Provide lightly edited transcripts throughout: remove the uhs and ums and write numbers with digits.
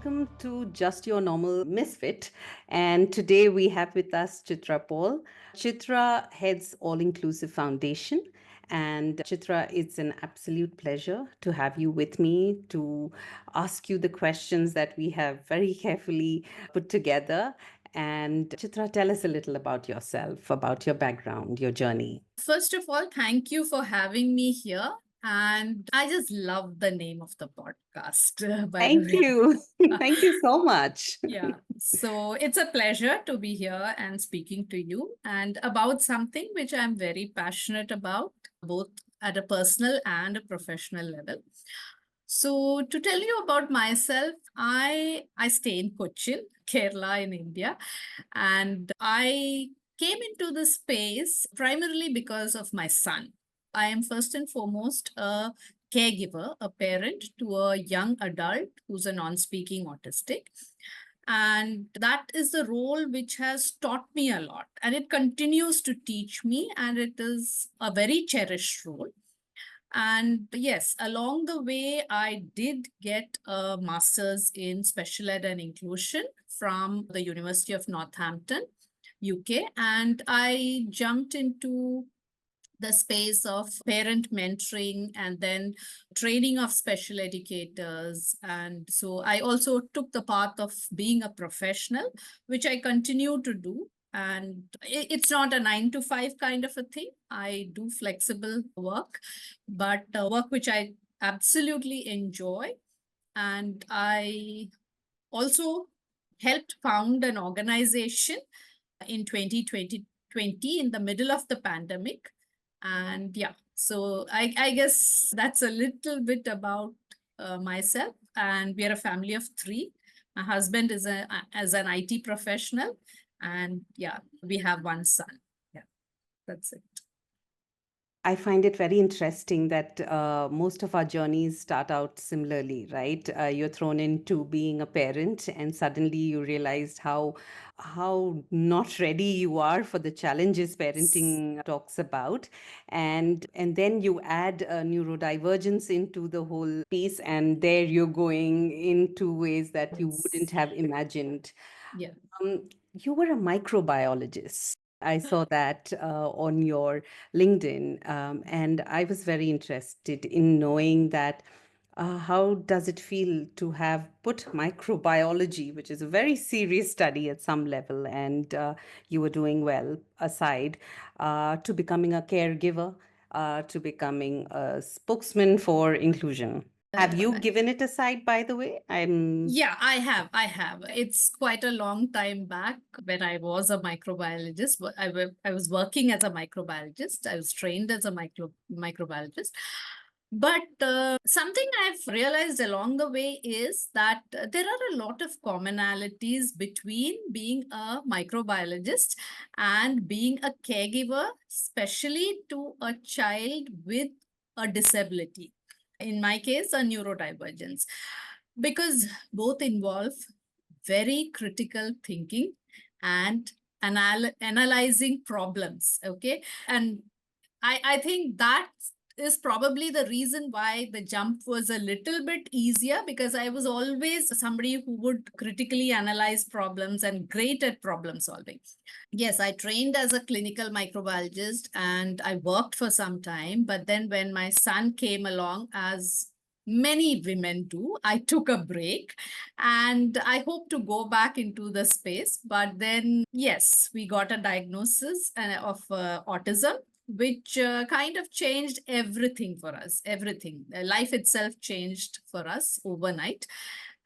welcome to Just Your Normal Misfit. And today we have with us Chitra Paul. Chitra heads Allinclusive Foundation. And Chitra, it's an absolute pleasure to have you with me to ask you the questions that we have very carefully put together. And Chitra, tell us a little about yourself, about your background, your journey. First of all, thank you for having me here. And I just love the name of the podcast, by the Thank way. you. Thank you so much. Yeah. So it's a pleasure to be here and speaking to you and about something which I'm very passionate about, both at a personal and a professional level. So to tell you about myself, I stay in Cochin, Kerala in India, and I came into this space primarily because of my son. I am first and foremost a caregiver, a parent to a young adult who's a non-speaking autistic. And that is the role which has taught me a lot. And it continues to teach me, and it is a very cherished role. And yes, along the way, I did get a master's in special ed and inclusion from the University of Northampton, UK. And I jumped into the space of parent mentoring and then training of special educators. And so I also took the path of being a professional, which I continue to do. And it's not a 9 to 5 kind of a thing. I do flexible work, but work which I absolutely enjoy. And I also helped found an organization in 2020 in the middle of the pandemic. And yeah, so I guess that's a little bit about myself. And we are a family of three. My husband is as an IT professional, and yeah, we have one son. Yeah, that's it. I find it very interesting that most of our journeys start out similarly, right? You're thrown into being a parent, and suddenly you realized how not ready you are for the challenges parenting talks about, and then you add neurodivergence into the whole piece, and there you're going into ways that you wouldn't Yes. have imagined. Yeah. You were a microbiologist. I saw that on your LinkedIn, and I was very interested in knowing that how does it feel to have put microbiology, which is a very serious study at some level, and you were doing well aside, to becoming a caregiver, to becoming a spokesman for inclusion. Have you given it aside, by the way? I'm Yeah, I have. I have. It's quite a long time back when I was a microbiologist. I was working as a microbiologist. I was trained as a microbiologist. But something I've realized along the way is that there are a lot of commonalities between being a microbiologist and being a caregiver, especially to a child with a disability. In my case, a neurodivergence, because both involve very critical thinking and analyzing problems. Okay. And I think that is probably the reason why the jump was a little bit easier, because I was always somebody who would critically analyze problems and great at problem solving. Yes, I trained as a clinical microbiologist and I worked for some time. But then when my son came along, as many women do, I took a break and I hope to go back into the space. But then, yes, we got a diagnosis of autism, which kind of changed everything for us. Everything. Life itself changed for us overnight.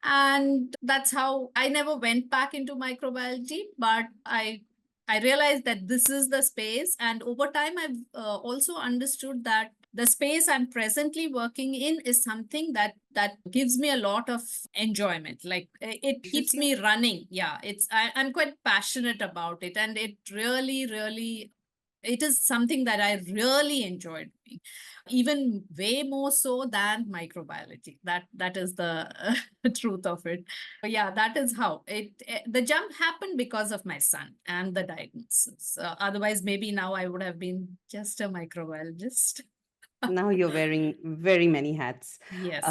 And that's how I never went back into microbiology, but I realized that this is the space. And over time, I've also understood that the space I'm presently working in is something that gives me a lot of enjoyment. Like it keeps me running. Yeah, I'm quite passionate about it, and it really it is something that I really enjoyed doing, even way more so than microbiology. That is the truth of it. But yeah, that is how the jump happened because of my son and the diagnosis. Otherwise, maybe now I would have been just a microbiologist. Now you're wearing very many hats. Uh, Yes.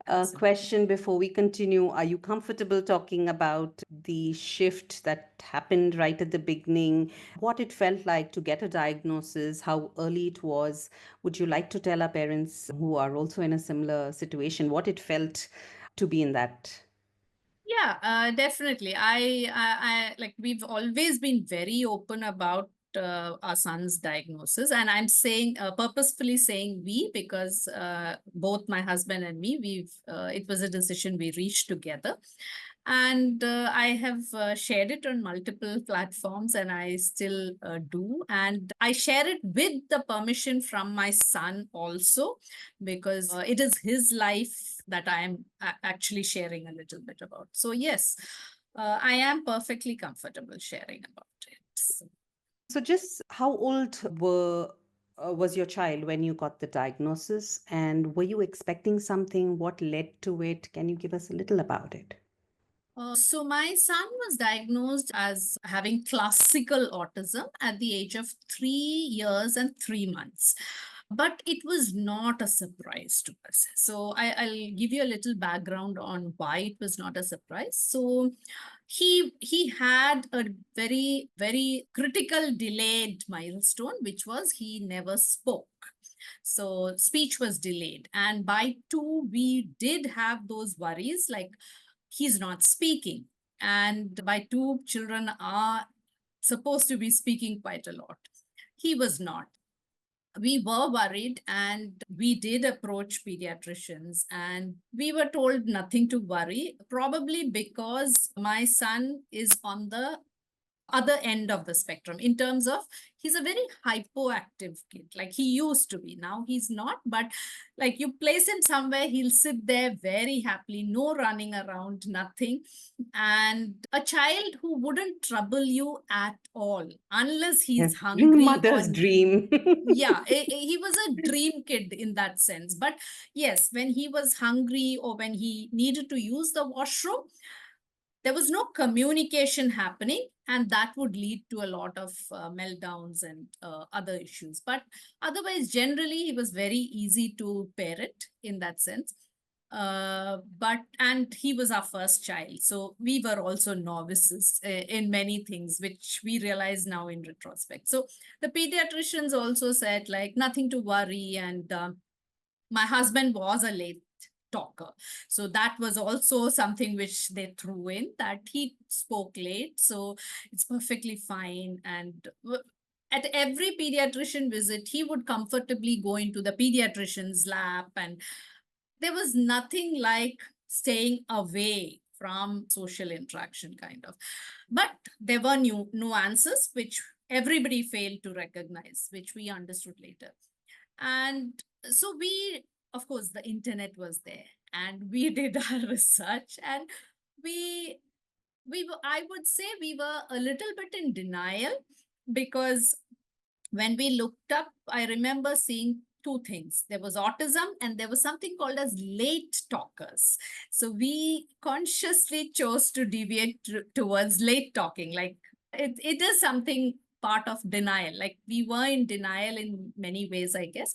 A Absolutely. question before we continue. Are you comfortable talking about the shift that happened right at the beginning? What it felt like to get a diagnosis, how early it was? Would you like to tell our parents who are also in a similar situation what it felt to be in that? Yeah, definitely. I like we've always been very open about our son's diagnosis, and I'm saying purposefully saying we because both my husband and me, it was a decision we reached together, and I have shared it on multiple platforms, and I still do, and I share it with the permission from my son also, because it is his life that I am actually sharing a little bit about. So yes, I am perfectly comfortable sharing about it. So, just how old was your child when you got the diagnosis, and were you expecting something? What led to it? Can you give us a little about it? So my son was diagnosed as having classical autism at the age of 3 years and 3 months. But it was not a surprise to us. So I'll give you a little background on why it was not a surprise. So he had a very critical delayed milestone, which was he never spoke. So speech was delayed, and by 2 we did have those worries like he's not speaking, and by 2 children are supposed to be speaking quite a lot. He was not. We were worried, and we did approach pediatricians, and we were told nothing to worry, probably because my son is on the other end of the spectrum in terms of he's a very hypoactive kid. Like he used to be, now he's not, but like you place him somewhere, he'll sit there very happily, no running around, nothing. And a child who wouldn't trouble you at all unless he's Yes, hungry or mother's dream. yeah, he was a dream kid in that sense. But yes, when he was hungry or when he needed to use the washroom, there was no communication happening, and that would lead to a lot of meltdowns and other issues. But otherwise, generally, he was very easy to parent in that sense. And he was our first child, so we were also novices in many things, which we realize now in retrospect. So the pediatricians also said like nothing to worry, and my husband was a late talker. So that was also something which they threw in, that he spoke late. So it's perfectly fine. And at every pediatrician visit, he would comfortably go into the pediatrician's lap. And there was nothing like staying away from social interaction, kind of. But there were new nuances which everybody failed to recognize, which we understood later. And so we, of course, the internet was there, and we did our research, and we I would say we were a little bit in denial, because when we looked up, I remember seeing two things. There was autism, and there was something called as late talkers. So we consciously chose to deviate towards late talking. Like it is something part of denial. Like we were in denial in many ways, I guess.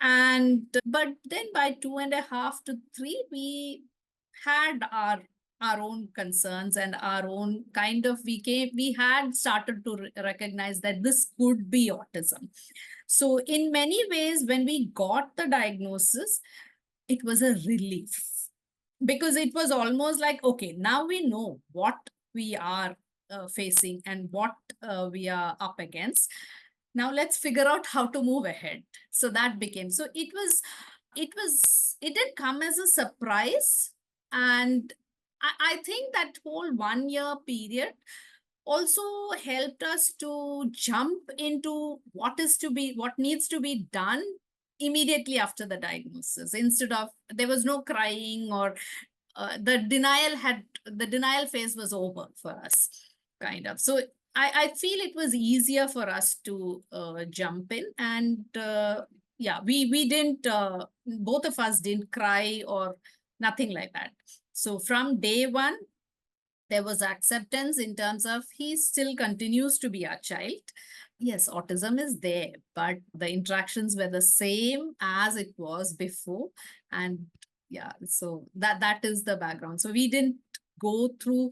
And but then by 2.5 to 3, we had our own concerns and our own kind of we had started to recognize that this could be autism. So in many ways, when we got the diagnosis, it was a relief, because it was almost like, okay, now we know what we are facing and what we are up against. Now let's figure out how to move ahead. So that became, so it did come as a surprise. And I think that whole 1 year period also helped us to jump into what needs to be done immediately after the diagnosis. Instead of, there was no crying, or the denial phase was over for us, kind of. So I feel it was easier for us to jump in. And yeah, we didn't both of us didn't cry or nothing like that. So from day one, there was acceptance in terms of he still continues to be our child. Yes, autism is there, but the interactions were the same as it was before. And Yeah, so that is the background. So we didn't go through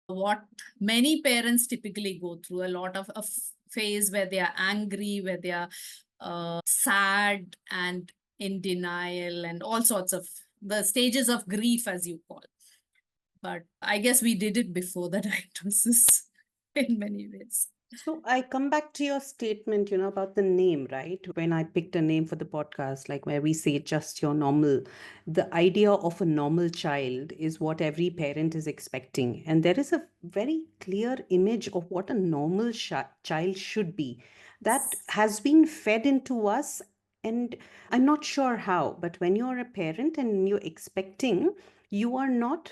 what many parents typically go through, a lot of a phase where they are angry, where they are sad and in denial, and all sorts of the stages of grief, as you call. But I guess we did it before the diagnosis in many ways. So I come back to your statement, about the name, right? When I picked a name for the podcast, like where we say just your normal, the idea of a normal child is what every parent is expecting. And there is a very clear image of what a normal child should be that has been fed into us. And I'm not sure how, but when you're a parent and you're expecting, you are not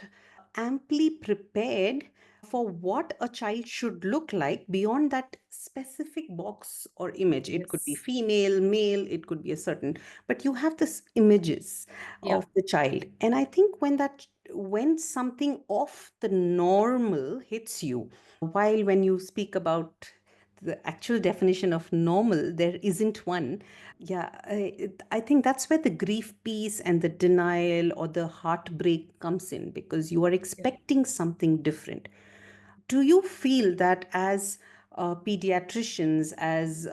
amply prepared for what a child should look like beyond that specific box or image. It could be Yes. female, male, it could be a certain, but you have this images Yeah. of the child. And I think when something off the normal hits you, while when you speak about the actual definition of normal, there isn't one. Yeah, I think that's where the grief piece and the denial or the heartbreak comes in, because you are Yeah. expecting something different. Do you feel that as pediatricians, as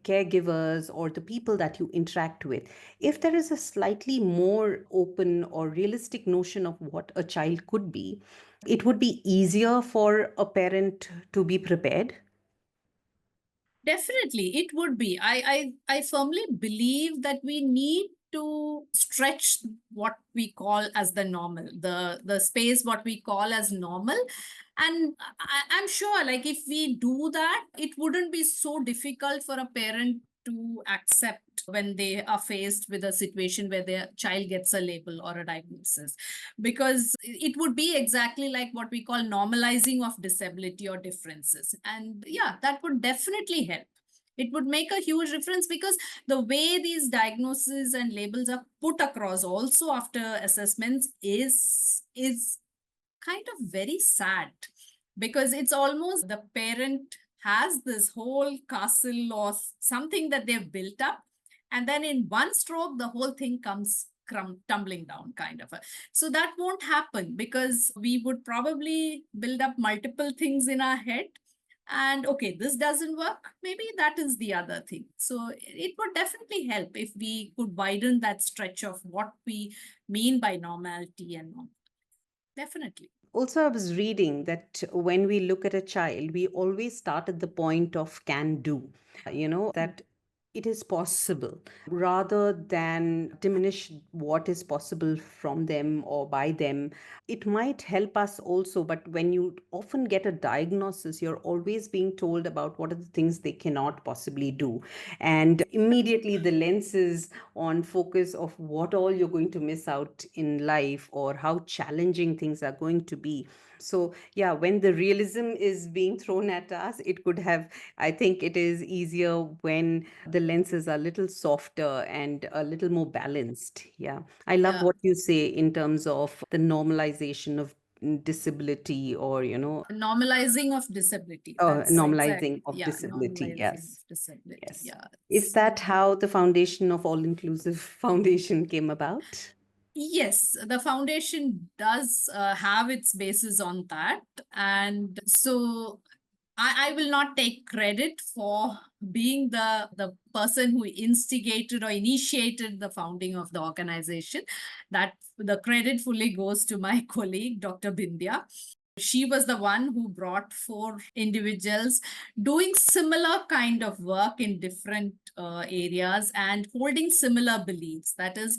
caregivers, or the people that you interact with, if there is a slightly more open or realistic notion of what a child could be, it would be easier for a parent to be prepared? Definitely, it would be. I firmly believe that we need to stretch what we call as the normal, the space what we call as normal. And I'm sure, like, if we do that, it wouldn't be so difficult for a parent to accept when they are faced with a situation where their child gets a label or a diagnosis, because it would be exactly like what we call normalizing of disability or differences. And yeah, that would definitely help. It would make a huge difference, because the way these diagnoses and labels are put across also after assessments is kind of very sad, because it's almost the parent has this whole castle or something that they've built up, and then in one stroke the whole thing comes tumbling down, kind of. So that won't happen, because we would probably build up multiple things in our head, and okay, this doesn't work, maybe that is the other thing. So it would definitely help if we could widen that stretch of what we mean by normality and normal. Definitely. Also, I was reading that when we look at a child, we always start at the point of can do, that it is possible, rather than diminish what is possible from them or by them. It might help us also, but when you often get a diagnosis, you're always being told about what are the things they cannot possibly do. And immediately the lens is on focus of what all you're going to miss out in life or how challenging things are going to be. So yeah, when the realism is being thrown at us, it could have, I think it is easier when the lenses are a little softer and a little more balanced. Yeah, I love Yeah. what you say in terms of the normalization of disability, or Normalizing of disability. That's normalizing exactly, of yeah, disability. normalizing of Yes, disability. yes. Yeah. Is that how the foundation of All Inclusive Foundation came about? Yes, the foundation does have its basis on that. And so I will not take credit for being the person who instigated or initiated the founding of the organization. That the credit fully goes to my colleague, Dr. Bindya. She was the one who brought four individuals doing similar kind of work in different areas and holding similar beliefs, that is,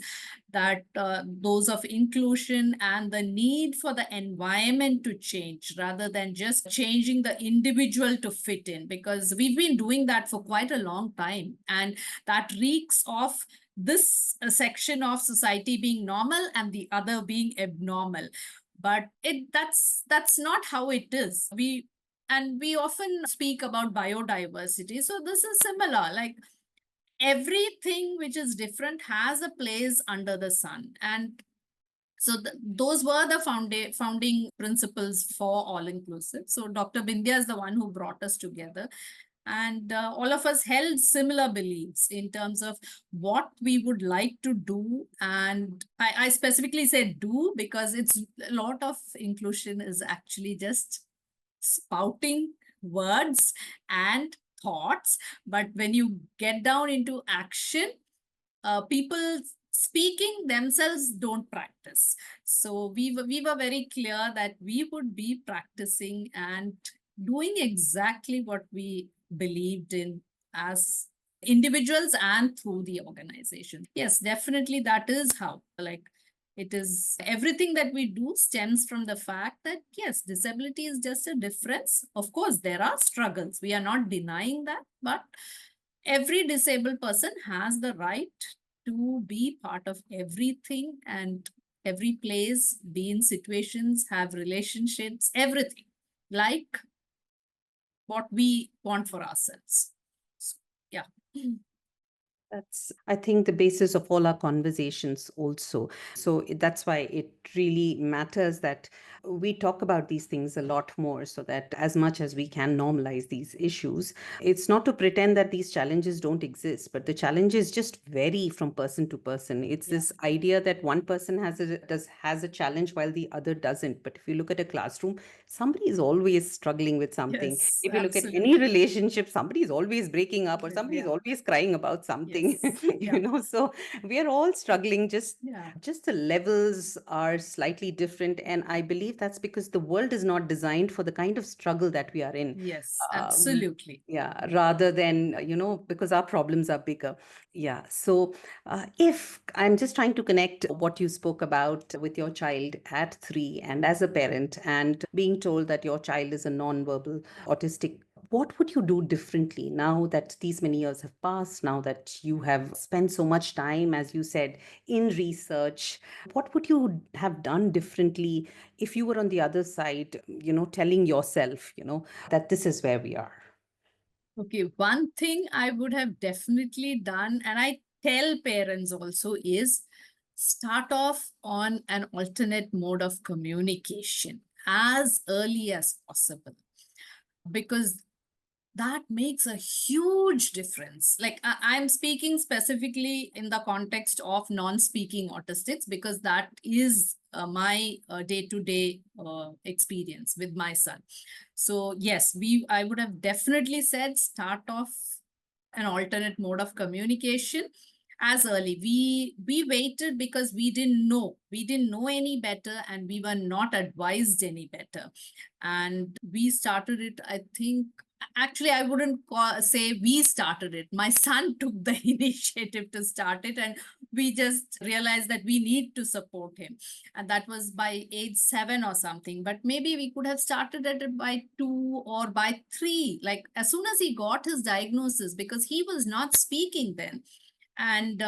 that those of inclusion and the need for the environment to change rather than just changing the individual to fit in, because we've been doing that for quite a long time, and that reeks of this section of society being normal and the other being abnormal. But that's not how it is. We often speak about biodiversity, so this is similar. Like, everything which is different has a place under the sun. And so those were the founding principles for All Inclusive. So Dr. Bindya is the one who brought us together. And all of us held similar beliefs in terms of what we would like to do. And I specifically said do because it's a lot of inclusion is actually just spouting words and thoughts. But when you get down into action, people speaking themselves don't practice. So we were very clear that we would be practicing and doing exactly what we believed in as individuals and through the organization. Yes, definitely that is how, like, it is everything that we do stems from the fact that yes, disability is just a difference. Of course, there are struggles. We are not denying that, but every disabled person has the right to be part of everything and every place, be in situations, have relationships, everything like what we want for ourselves. So, yeah. That's, I think, the basis of all our conversations also. So that's why it really matters that we talk about these things a lot more, so that as much as we can normalize these issues. It's not to pretend that these challenges don't exist, but the challenges just vary from person to person. It's Yeah. this idea that one person has a challenge while the other doesn't. But if you look at a classroom, somebody is always struggling with something. Yes, If you look at any absolutely. relationship, somebody is always breaking up or somebody is Yeah. always crying about something. Yes. Yeah. So we are all struggling, Yeah. just the levels are slightly different, and I believe that's because the world is not designed for the kind of struggle that we are in. Yes, um, absolutely. yeah, rather than, because our problems are bigger. Yeah. So if I'm just trying to connect what you spoke about with your child at 3 and as a parent and being told that your child is a non-verbal autistic, what would you do differently now that these many years have passed, now that you have spent so much time, as you said, in research? What would you have done differently if you were on the other side, telling yourself, that this is where we are? Okay, one thing I would have definitely done, and I tell parents also, is start off on an alternate mode of communication as early as possible, because that makes a huge difference. Like I'm speaking specifically in the context of non-speaking autistics, because that is my day-to-day experience with my son. So yes, I would have definitely said start off an alternate mode of communication as early. We waited because we didn't know any better, and we were not advised any better. And we started it, I think. Actually, I wouldn't say we started it. My son took the initiative to start it, and we just realized that we need to support him. And that was by age 7 or something. But maybe we could have started it by 2 or by 3, like as soon as he got his diagnosis, because he was not speaking then. And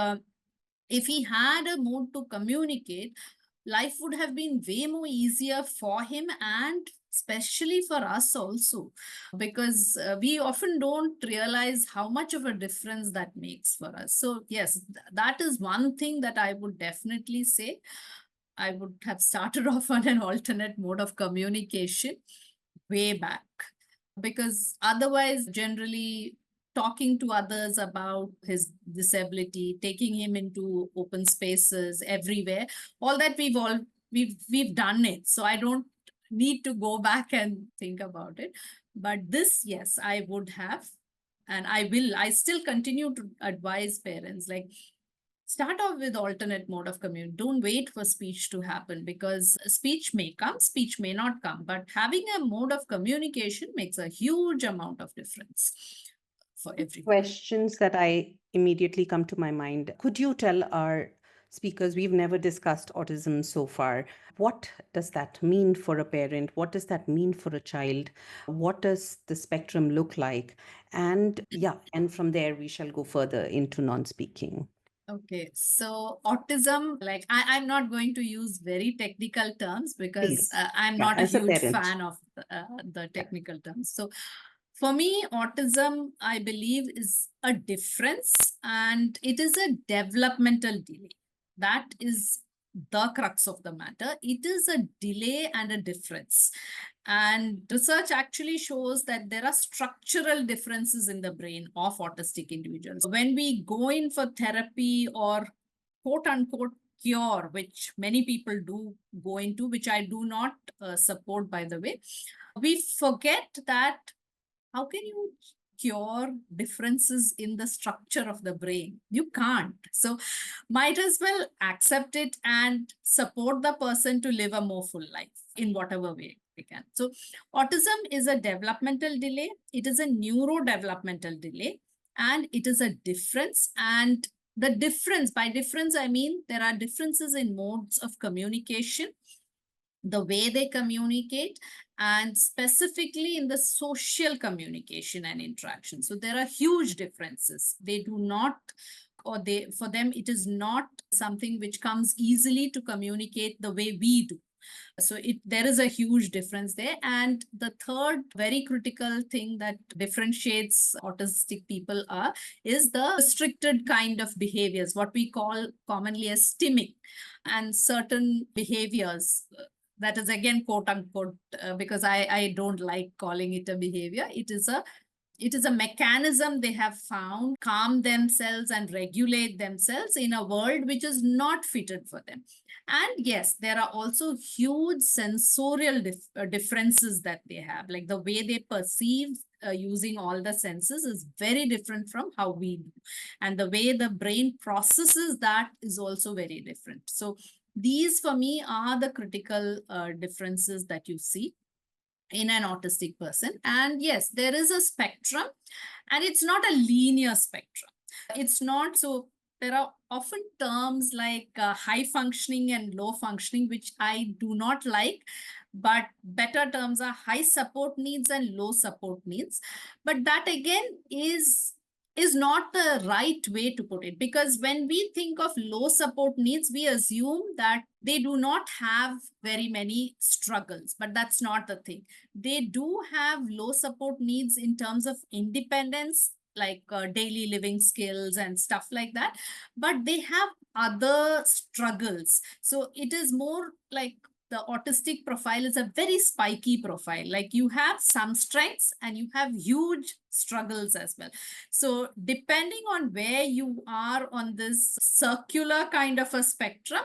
if he had a mode to communicate, life would have been way more easier for him, and especially for us also, because we often don't realize how much of a difference that makes for us. So yes, that is one thing that I would definitely say. I would have started off on an alternate mode of communication way back, because otherwise, generally talking to others about his disability, taking him into open spaces everywhere, all that we've done it. So I don't need to go back and think about it. But this, yes, I would have, and I still continue to advise parents, like, start off with alternate mode of communication. Don't wait for speech to happen, because speech may come, speech may not come. But having a mode of communication makes a huge amount of difference for everyone. Questions that I immediately come to my mind. Could you tell our speakers, we've never discussed autism so far. What does that mean for a parent? What does that mean for a child? What does the spectrum look like? And yeah, and from there we shall go further into non-speaking. Okay, so autism, like I'm not going to use very technical terms, because Please. I'm Yeah, not a as a huge parent. fan of the Yeah. technical terms. So for me, autism, I believe, is a difference, and it is a developmental delay. That is the crux of the matter. It is a delay and a difference. And research actually shows that there are structural differences in the brain of autistic individuals. When we go in for therapy or quote unquote cure, which many people do go into, which I do not support, by the way, we forget that how can you cure differences in the structure of the brain? You can't. So might as well accept it and support the person to live a more full life in whatever way we can. So autism is a developmental delay. It is a neurodevelopmental delay, and it is a difference. And the difference, by difference, I mean there are differences in modes of communication, the way they communicate, and specifically in the social communication and interaction. So there are huge differences. They do not, or they, for them, it is not something which comes easily to communicate the way we do. So there is a huge difference there. And the third very critical thing that differentiates autistic people is the restricted kind of behaviors, what we call commonly as stimming, and certain behaviors. That is again quote unquote, because I don't like calling it a behavior. It is a mechanism they have found calm themselves and regulate themselves in a world which is not fitted for them. And yes, there are also huge sensorial differences that they have, like the way they perceive using all the senses is very different from how we do. And the way the brain processes that is also very different. So these for me are the critical differences that you see in an autistic person. And yes, there is a spectrum, and it's not a linear spectrum. It's not. So there are often terms like high functioning and low functioning, which I do not like. But better terms are high support needs and low support needs. But that again is not the right way to put it, because when we think of low support needs, we assume that they do not have very many struggles, but that's not the thing. They do have low support needs in terms of independence, like daily living skills and stuff like that, but they have other struggles. So it is more like the autistic profile is a very spiky profile. Like you have some strengths and you have huge struggles as well. So depending on where you are on this circular kind of a spectrum,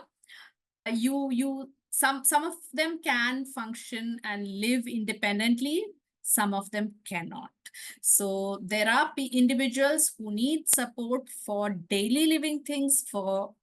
some of them can function and live independently, some of them cannot. So there are individuals who need support for daily living things, for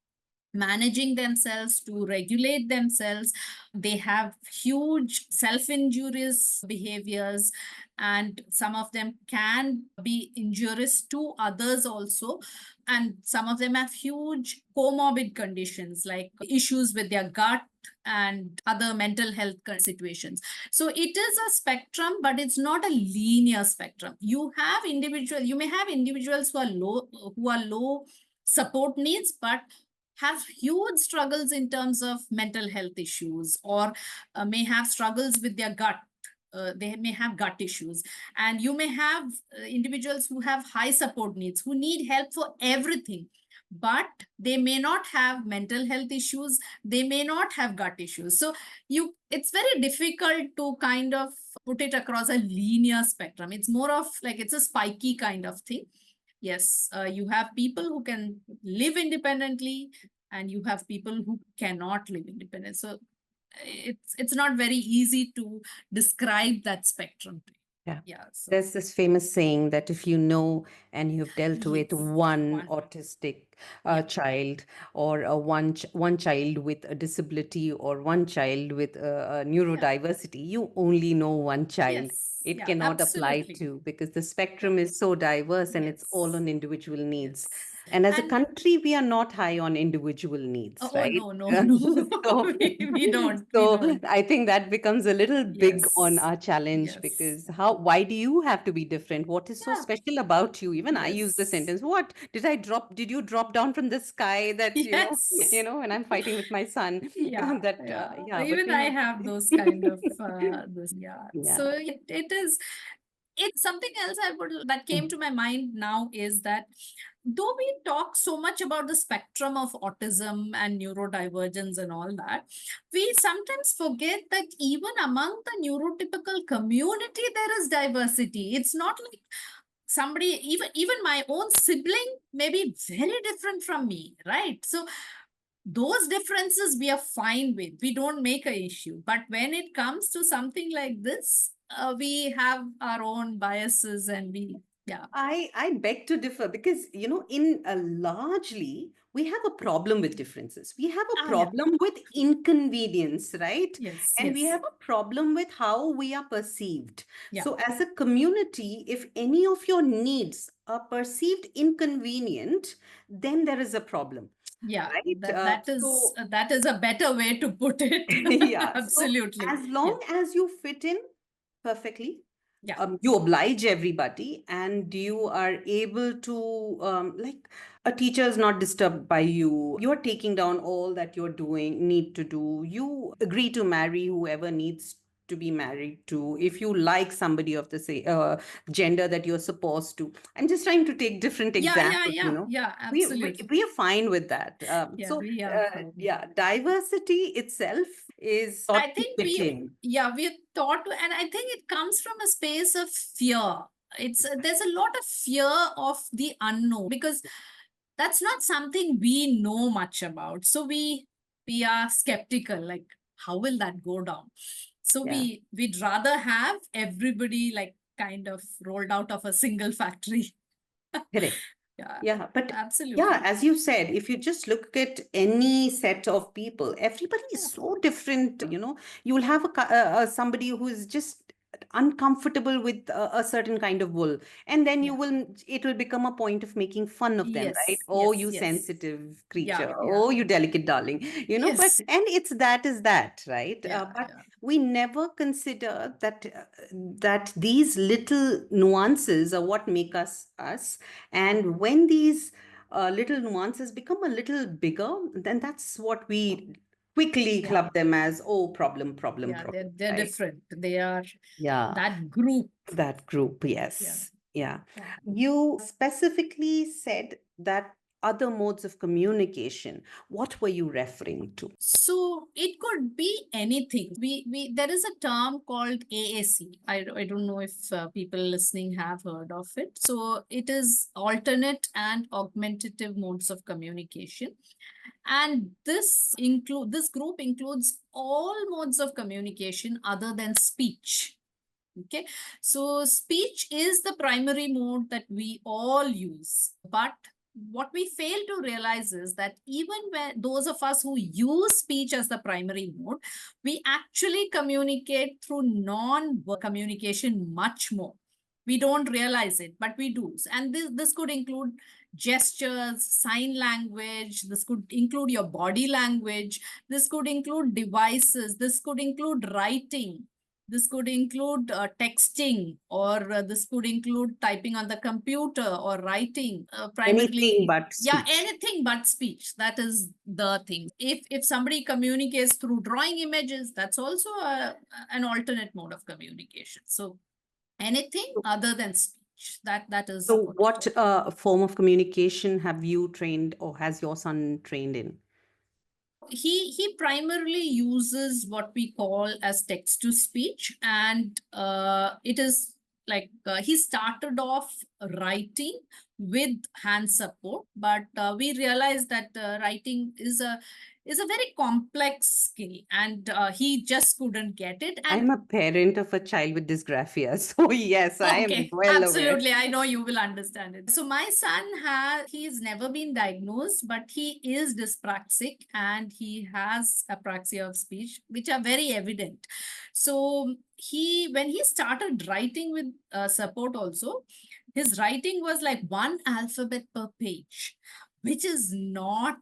managing themselves, to regulate themselves. They have huge self-injurious behaviors, and some of them can be injurious to others also. And some of them have huge comorbid conditions like issues with their gut and other mental health situations. So it is a spectrum, but it's not a linear spectrum. You may have individuals who are low support needs, but have huge struggles in terms of mental health issues, or may have struggles with their gut. They may have gut issues. And you may have individuals who have high support needs, who need help for everything, but they may not have mental health issues. They may not have gut issues. So it's very difficult to kind of put it across a linear spectrum. It's more of like, it's a spiky kind of thing. Yes, you have people who can live independently, and you have people who cannot live independent. So it's not very easy to describe that spectrum. Yeah. Yeah. So There's this famous saying that if you know and you've dealt with yes, one autistic yeah, child, or one child with a disability, or one child with a yeah, neurodiversity, you only know one child. yes, It yeah, cannot apply absolutely. to, because the Yeah, spectrum is so diverse and it's all yes, on individual needs. yes. And as a And country, we are not high on individual needs, oh, right? no, no, no. So, We so don't. I think that becomes a little big on Yes, our challenge, yes, because why do you have to be different? What is so yeah, special about you? Even I use the yes, sentence, what did you drop down from the sky that, yes. when I'm fighting with my son, Yeah, that, yeah. yeah, but Even we I have, have those kind of this. Yeah. yeah. So it is. It's something else I would that came to my mind now is that though we talk so much about the spectrum of autism and neurodivergence and all that, we sometimes forget that even among the neurotypical community, there is diversity. It's not like somebody, even my own sibling may be very different from me, right? So those differences we are fine with. We don't make a issue. But when it comes to something like this, we have our own biases and we, yeah. I beg to differ because, in largely, we have a problem with differences. We have a Ah, yeah. problem with inconvenience, right? Yes, And we yes. have a problem with how we are perceived. Yeah. So, as a community, if any of your needs are perceived inconvenient, then there is a problem, Yeah, right? that is a better way to put it. Yeah. So, Absolutely. as Yeah. long as you fit in perfectly, Yeah. you oblige everybody and you are able to like a teacher is not disturbed by you, you're taking down all that you're doing need to do, you agree to marry whoever needs to be married to, if you like somebody of the gender that you're supposed to. I'm just trying to take different Yeah, yeah, examples, yeah, yeah, we, absolutely. we are fine with that. Yeah, we are fine. Yeah, diversity itself is thought I to think fit in. yeah, we're taught to, and I think it comes from a space of fear. There's a lot of fear of the unknown because that's not something we know much about. So we are skeptical, like, how will that go down? So Yeah, we'd rather have everybody like kind of rolled out of a single factory. correct. Yeah, Yeah, but yeah, absolutely. as you said, if you just look at any set of people, everybody is Yeah. so different. You will have somebody who is just uncomfortable with a certain kind of wool, and then Yeah. it will become a point of making fun of them, right? Yes, Oh, yes, you yes. sensitive Yeah, creature. yeah. Oh, you delicate darling. But Yes. and it's that is that, right? Yeah, But yeah. we never consider that these little nuances are what make us us, and when these little nuances become a little bigger, then that's what we quickly Yeah. club them as, oh, problem, problem, Yeah, problem, they're right? different. They are Yeah, that group. that group, Yeah. yes. Yeah. Yeah. You specifically said that other modes of communication. What were you referring to? So it could be anything. We there is a term called AAC. I don't know if people listening have heard of it. So it is alternate and augmentative modes of communication. And this group includes all modes of communication other than speech. Okay, so speech is the primary mode that we all use. But what we fail to realize is that even when those of us who use speech as the primary mode, we actually communicate through non-verbal communication much more. We don't realize it, but we do. And this could include gestures, sign language, this could include your body language, this could include devices, this could include writing, this could include texting, or this could include typing on the computer or writing, Anything primarily. but Yeah, speech. anything but speech. That is the thing. If somebody communicates through drawing images, that's also an alternate mode of communication. So anything other than speech, that is So, what. what form of communication have you trained or has your son trained in? He primarily uses what we call as text to speech, and it is like he started off writing with hand support, but we realized that writing is a very complex skill, and he just couldn't get it. And I'm a parent of a child with dysgraphia, so yes, I am okay, well aware. absolutely. I know you will understand it. So my son he's never been diagnosed, but he is dyspraxic and he has apraxia of speech, which are very evident. So when he started writing with support also, his writing was like one alphabet per page, which is not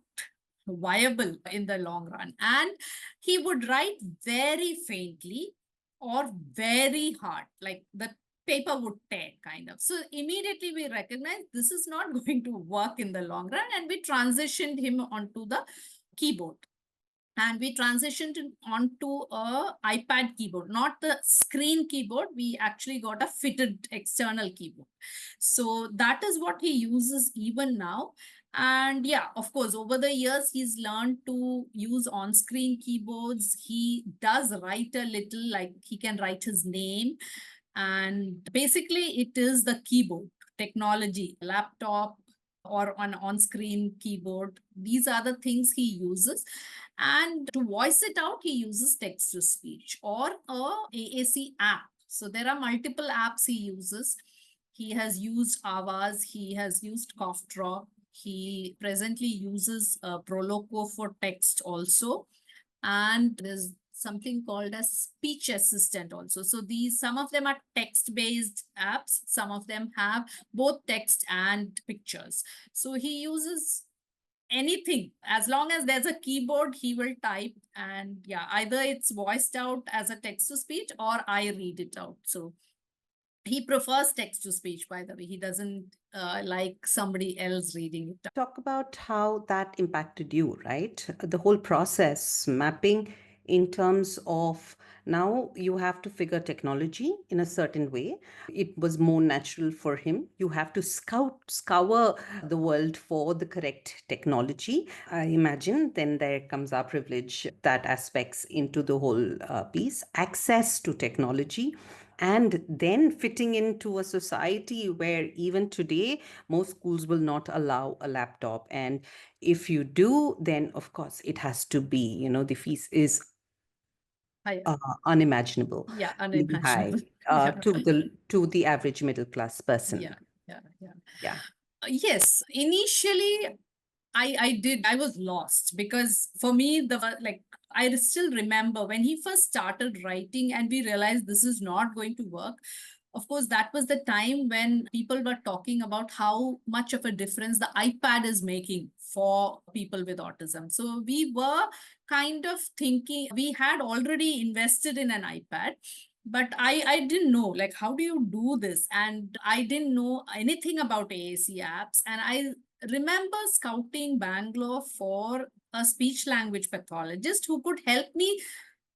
viable in the long run. And he would write very faintly or very hard, like the paper would tear kind of. So immediately we recognized this is not going to work in the long run, and we transitioned him onto the keyboard. and we transitioned onto a iPad keyboard, not the screen keyboard. We actually got a fitted external keyboard. So that is what he uses even now. And yeah, of course, over the years, he's learned to use on-screen keyboards. He does write a little, like he can write his name. And basically, it is the keyboard technology, laptop, or an on-screen keyboard. These are the things he uses. And to voice it out, he uses text to speech or a AAC app. So there are multiple apps he uses. He has used Avaz, he has used Cough Drop. He presently uses Proloquo for text also. And there's something called as speech assistant also. So these, some of them are text based apps, some of them have both text and pictures. So he uses anything as long as there's a keyboard, he will type. And yeah, either it's voiced out as a text to speech or I read it out. So he prefers text to speech, by the way. He doesn't like somebody else reading it. Talk about how that impacted you, right? The whole process, mapping in terms of now you have to figure technology in a certain way. It was more natural for him. You have to scour the world for the correct technology. I imagine then there comes our privilege that aspects into the whole piece, access to technology, and then fitting into a society where even today most schools will not allow a laptop, and if you do, then of course it has to be, the fees is Higher. unimaginable, Yeah, really unimaginable. high Yeah. to the average middle class person. Yeah, yeah, yeah. Yeah. Yes, initially I was lost because for me like I still remember when he first started writing and we realized this is not going to work. Of course, that was the time when people were talking about how much of a difference the iPad is making for people with autism. So we were kind of thinking we had already invested in an iPad, but I didn't know, like, how do you do this? And I didn't know anything about AAC apps. And I remember scouting Bangalore for a speech language pathologist who could help me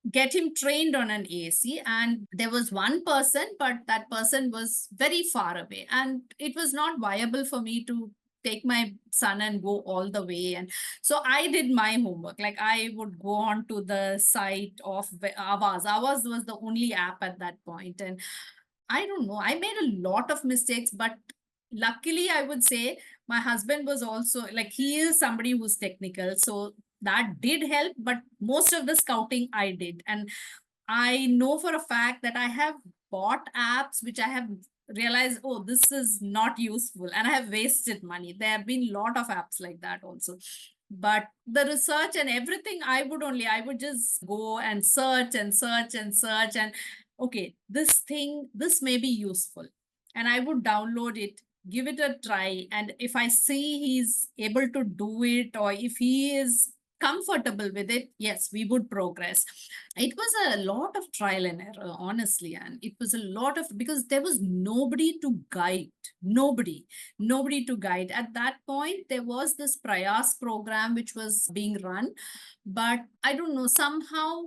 get him trained on an AAC. And there was one person, but that person was very far away. And it was not viable for me to take my son and go all the way. And so I did my homework. Like I would go on to the site of Avaz. Avaz was the only app at that point. And I don't know, I made a lot of mistakes, but luckily I would say my husband was also like, he is somebody who's technical. So that did help, but most of the scouting I did. And I know for a fact that I have bought apps which I have realized, oh, this is not useful, and I have wasted money. There have been a lot of apps like that also. But the research and everything, I would just go and search and search and search. And okay, this may be useful. And I would download it, give it a try. And if I see he's able to do it, or if he is comfortable with it, yes, we would progress. It was a lot of trial and error, honestly. And it was a lot of, because there was nobody to guide, nobody to guide. At that point, there was this Prayas program which was being run, but I don't know, somehow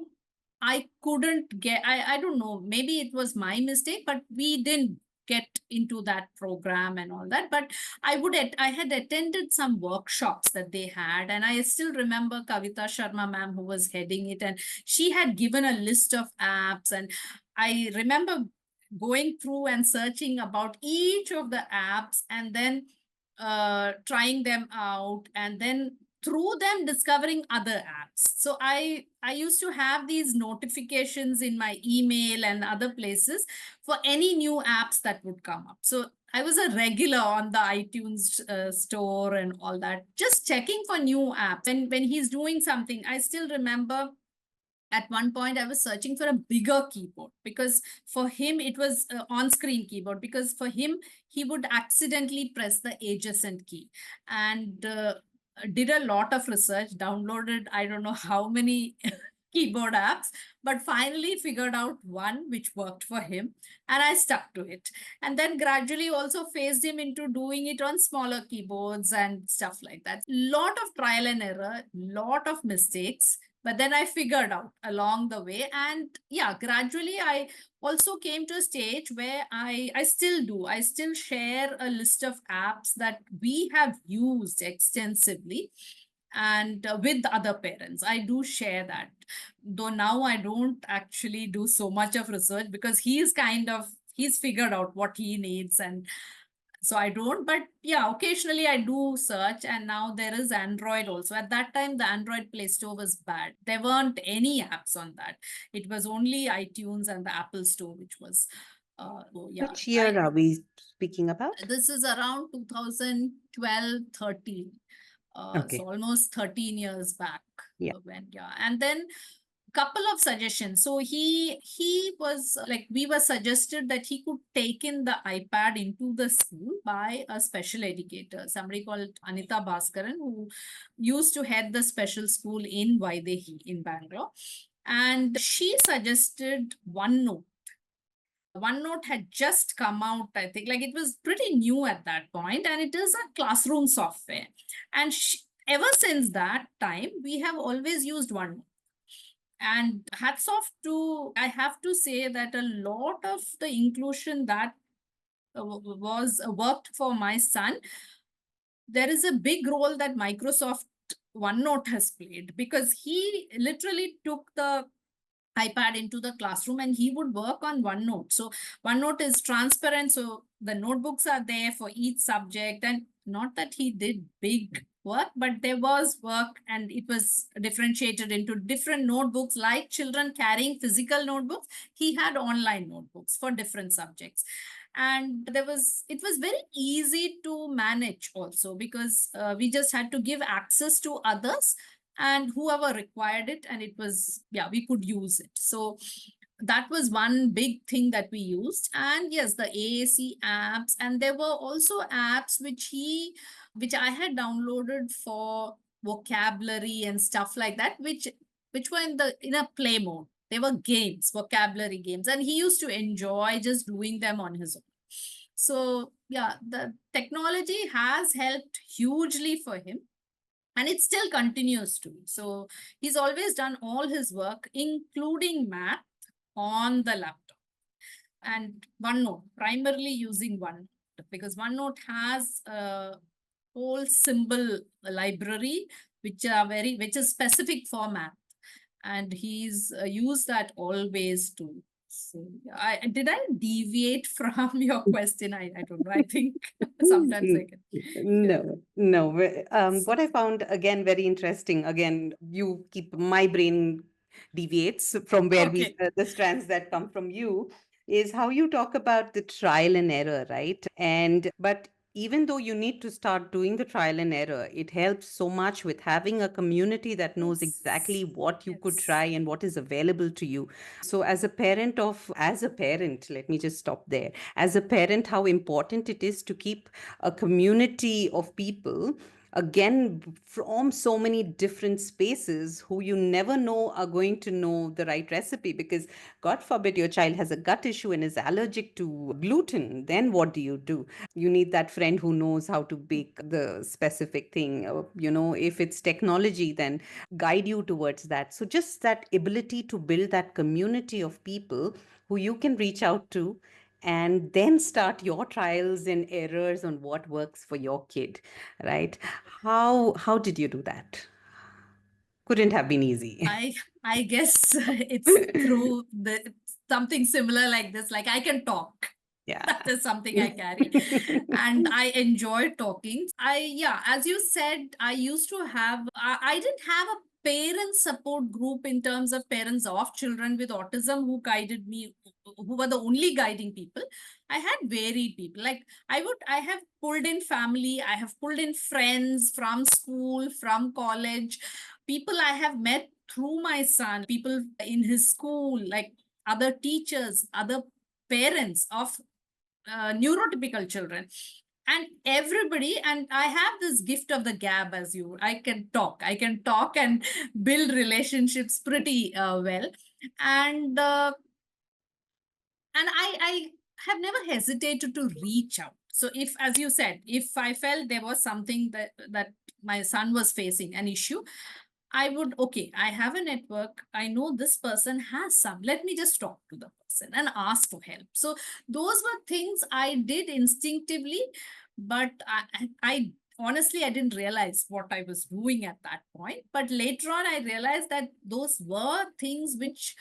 I couldn't get, I don't know, maybe it was my mistake, but we didn't get into that program and all that. But I had attended some workshops that they had, and I still remember Kavita Sharma ma'am, who was heading it, and she had given a list of apps. And I remember going through and searching about each of the apps, and then trying them out, and then through them discovering other apps. So I used to have these notifications in my email and other places for any new apps that would come up. So I was a regular on the iTunes store and all that, just checking for new apps. And when he's doing something, I still remember at one point I was searching for a bigger keyboard, because for him it was on-screen keyboard, because for him he would accidentally press the adjacent key. And did a lot of research, downloaded I don't know how many keyboard apps, but finally figured out one which worked for him, and I stuck to it. And then gradually also phased him into doing it on smaller keyboards and stuff like that. Lot of trial and error, lot of mistakes, But then I figured out along the way. And yeah, gradually I also came to a stage where I still do. I still share a list of apps that we have used extensively and with other parents. I do share that. Though now I don't actually do so much of research because he's figured out what he needs, and so I don't. But yeah, occasionally I do search, and now there is Android also. At that time, the Android Play Store was bad. There weren't any apps on that. It was only iTunes and the Apple Store, which was so yeah. Which year are we speaking about? This is around 2012, 13. So Okay. almost 13 years back Yeah. when, yeah. And then couple of suggestions. So he was like, we were suggested that he could take in the iPad into the school by a special educator, somebody called Anita Bhaskaran, who used to head the special school in Vaidehi in Bangalore. And she suggested OneNote. OneNote had just come out, I think, like it was pretty new at that point, and it is a classroom software. And ever since that time, we have always used OneNote. And hats off to, I have to say that a lot of the inclusion that was worked for my son, there is a big role that Microsoft OneNote has played, because he literally took the iPad into the classroom and he would work on OneNote. So OneNote is transparent. So the notebooks are there for each subject. And not that he did big work, but there was work and it was differentiated into different notebooks. Like children carrying physical notebooks, he had online notebooks for different subjects. And it was very easy to manage also, because we just had to give access to others and whoever required it, and it was, yeah, we could use it. So that was one big thing that we used. And yes, the AAC apps, and there were also apps which I had downloaded for vocabulary and stuff like that, which were in a play mode. They were games, vocabulary games, and he used to enjoy just doing them on his own. So yeah, the technology has helped hugely for him, and it still continues to. So he's always done all his work, including math, on the laptop. And OneNote, primarily using OneNote, because OneNote has a whole symbol library, which is specific for math. And he's used that always too. So did I deviate from your question? I don't know. I think sometimes I can. Yeah. No. What I found again very interesting, again, you keep my brain deviates from where Okay. the strands that come from you, is how you talk about the trial and error, right? But even though you need to start doing the trial and error, it helps so much with having a community that knows Yes. exactly what you could Yes. try and what is available to you. So as a parent, let me just stop there. As a parent, how important it is to keep a community of people, again, from so many different spaces, who you never know are going to know the right recipe. Because god forbid your child has a gut issue and is allergic to gluten, then what do? You need that friend who knows how to bake the specific thing. If it's technology, then guide you towards that. So just that ability to build that community of people who you can reach out to, and then start your trials and errors on what works for your kid, right? How did you do that? Couldn't have been easy. I guess it's through something similar like this. Like, I can talk. Yeah. That is something I carry, and I enjoy talking. Yeah, as you said, I used to have. I didn't have a parent support group in terms of parents of children with autism who guided me, who were the only guiding people. I had varied people. Like, I have pulled in family. I have pulled in friends from school, from college, people I have met through my son, people in his school, like other teachers, other parents of neurotypical children, and everybody. And I have this gift of the gab, as you, I can talk and build relationships pretty well. And uh, and I have never hesitated to reach out. So if, as you said, if I felt there was something that my son was facing an issue, I would, okay, I have a network. I know this person has some. Let me just talk to the person and ask for help. So those were things I did instinctively, but I honestly, I didn't realize what I was doing at that point. But later on, I realized that those were things which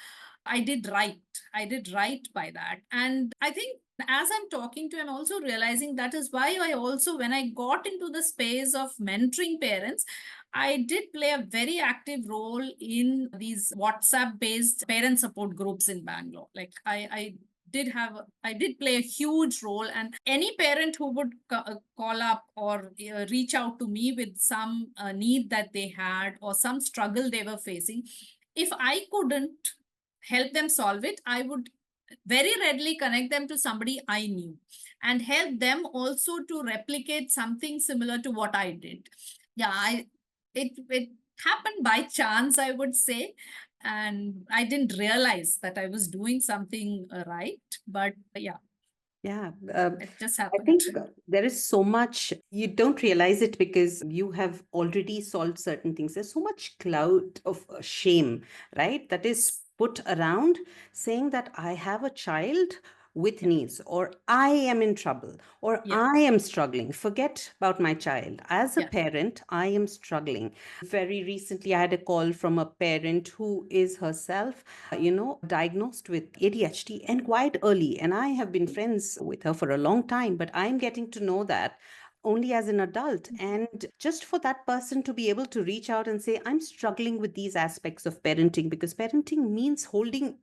I did right. I did right by that. And I think as I'm talking to, I'm also realizing that is why I also, when I got into the space of mentoring parents, I did play a very active role in these WhatsApp based parent support groups in Bangalore. Like I did play a huge role, and any parent who would call up or reach out to me with some need that they had or some struggle they were facing, if I couldn't help them solve it, I would very readily connect them to somebody I knew and help them also to replicate something similar to what I did. Yeah, it happened by chance, I would say. And I didn't realize that I was doing something right. But yeah, Yeah, it just I happened. think there is so much you don't realize it because you have already solved certain things. There's so much cloud of shame, right? That is put around saying that I have a child with Yeah, needs, or I am in trouble, or yeah, I am struggling. Forget about my child. As a yeah, parent, I am struggling. Very recently, I had a call from a parent who is herself, diagnosed with ADHD and quite early. And I have been friends with her for a long time, but I'm getting to know that only as an adult. And just for that person to be able to reach out and say, I'm struggling with these aspects of parenting, because parenting means holding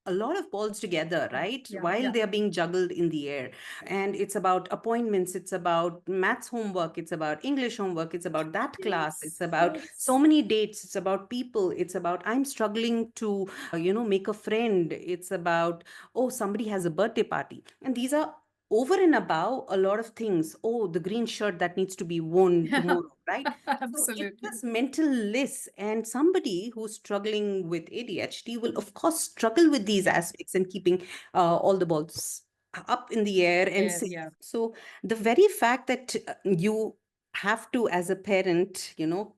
a lot of balls together, yeah, right? yeah, While yeah. they're being juggled in the air. And it's about appointments, it's about maths homework, it's about English homework, it's about that class, it's Yes, about so yes. many dates, it's about people, it's about I'm struggling to, make a friend, it's about, oh, somebody has a birthday party. And these are over and above a lot of things. Oh, the green shirt that needs to be worn Yeah, tomorrow, right? So it's absolutely. this mental list, and somebody who's struggling with ADHD will, of course, struggle with these Yeah, aspects and keeping all the balls up in the air and yeah, safe. yeah. So the very fact that you have to, as a parent,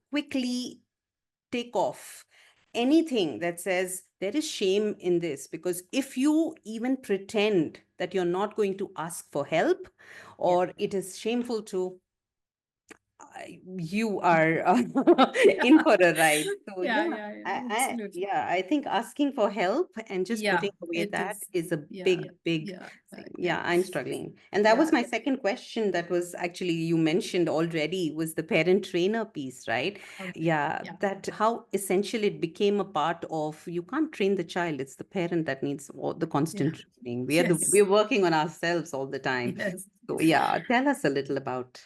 quickly take off anything that says there is shame in this, because if you even pretend that you're not going to ask for help, Yeah. or it is shameful to, you are in for a ride. So Yeah, yeah, yeah, yeah, absolutely. I think asking for help and just Yeah, putting away it that is. is a Yeah, big yeah, thing. yeah, Yeah, I'm struggling. And that was yeah, my second question, that was actually you mentioned already, was the parent trainer piece, right? okay, Yeah, yeah, that how essential it became a part of, you can't train the child, it's the parent that needs all the yeah, constant training. yes, We're working on ourselves all the time. yes. So yeah, tell us a little about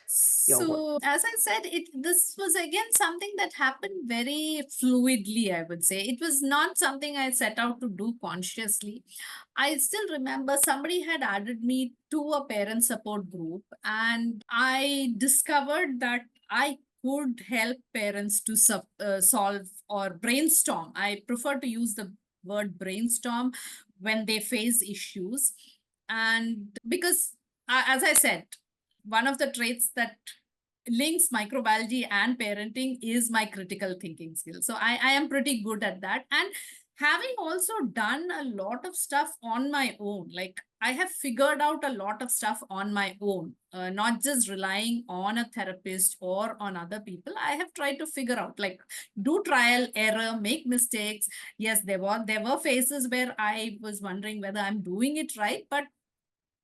your work. So, as I said, this was again something that happened very fluidly, I would say. It was not something I set out to do consciously. I still remember somebody had added me to a parent support group, and I discovered that I could help parents to solve or brainstorm. I prefer to use the word brainstorm when they face issues. And because, as I said, one of the traits that links microbiology and parenting is my critical thinking skill. So I am pretty good at that. And having also done a lot of stuff on my own, like I have figured out a lot of stuff on my own, not just relying on a therapist or on other people. I have tried to figure out, like, do trial error, make mistakes. Yes, there were phases where I was wondering whether I'm doing it right, but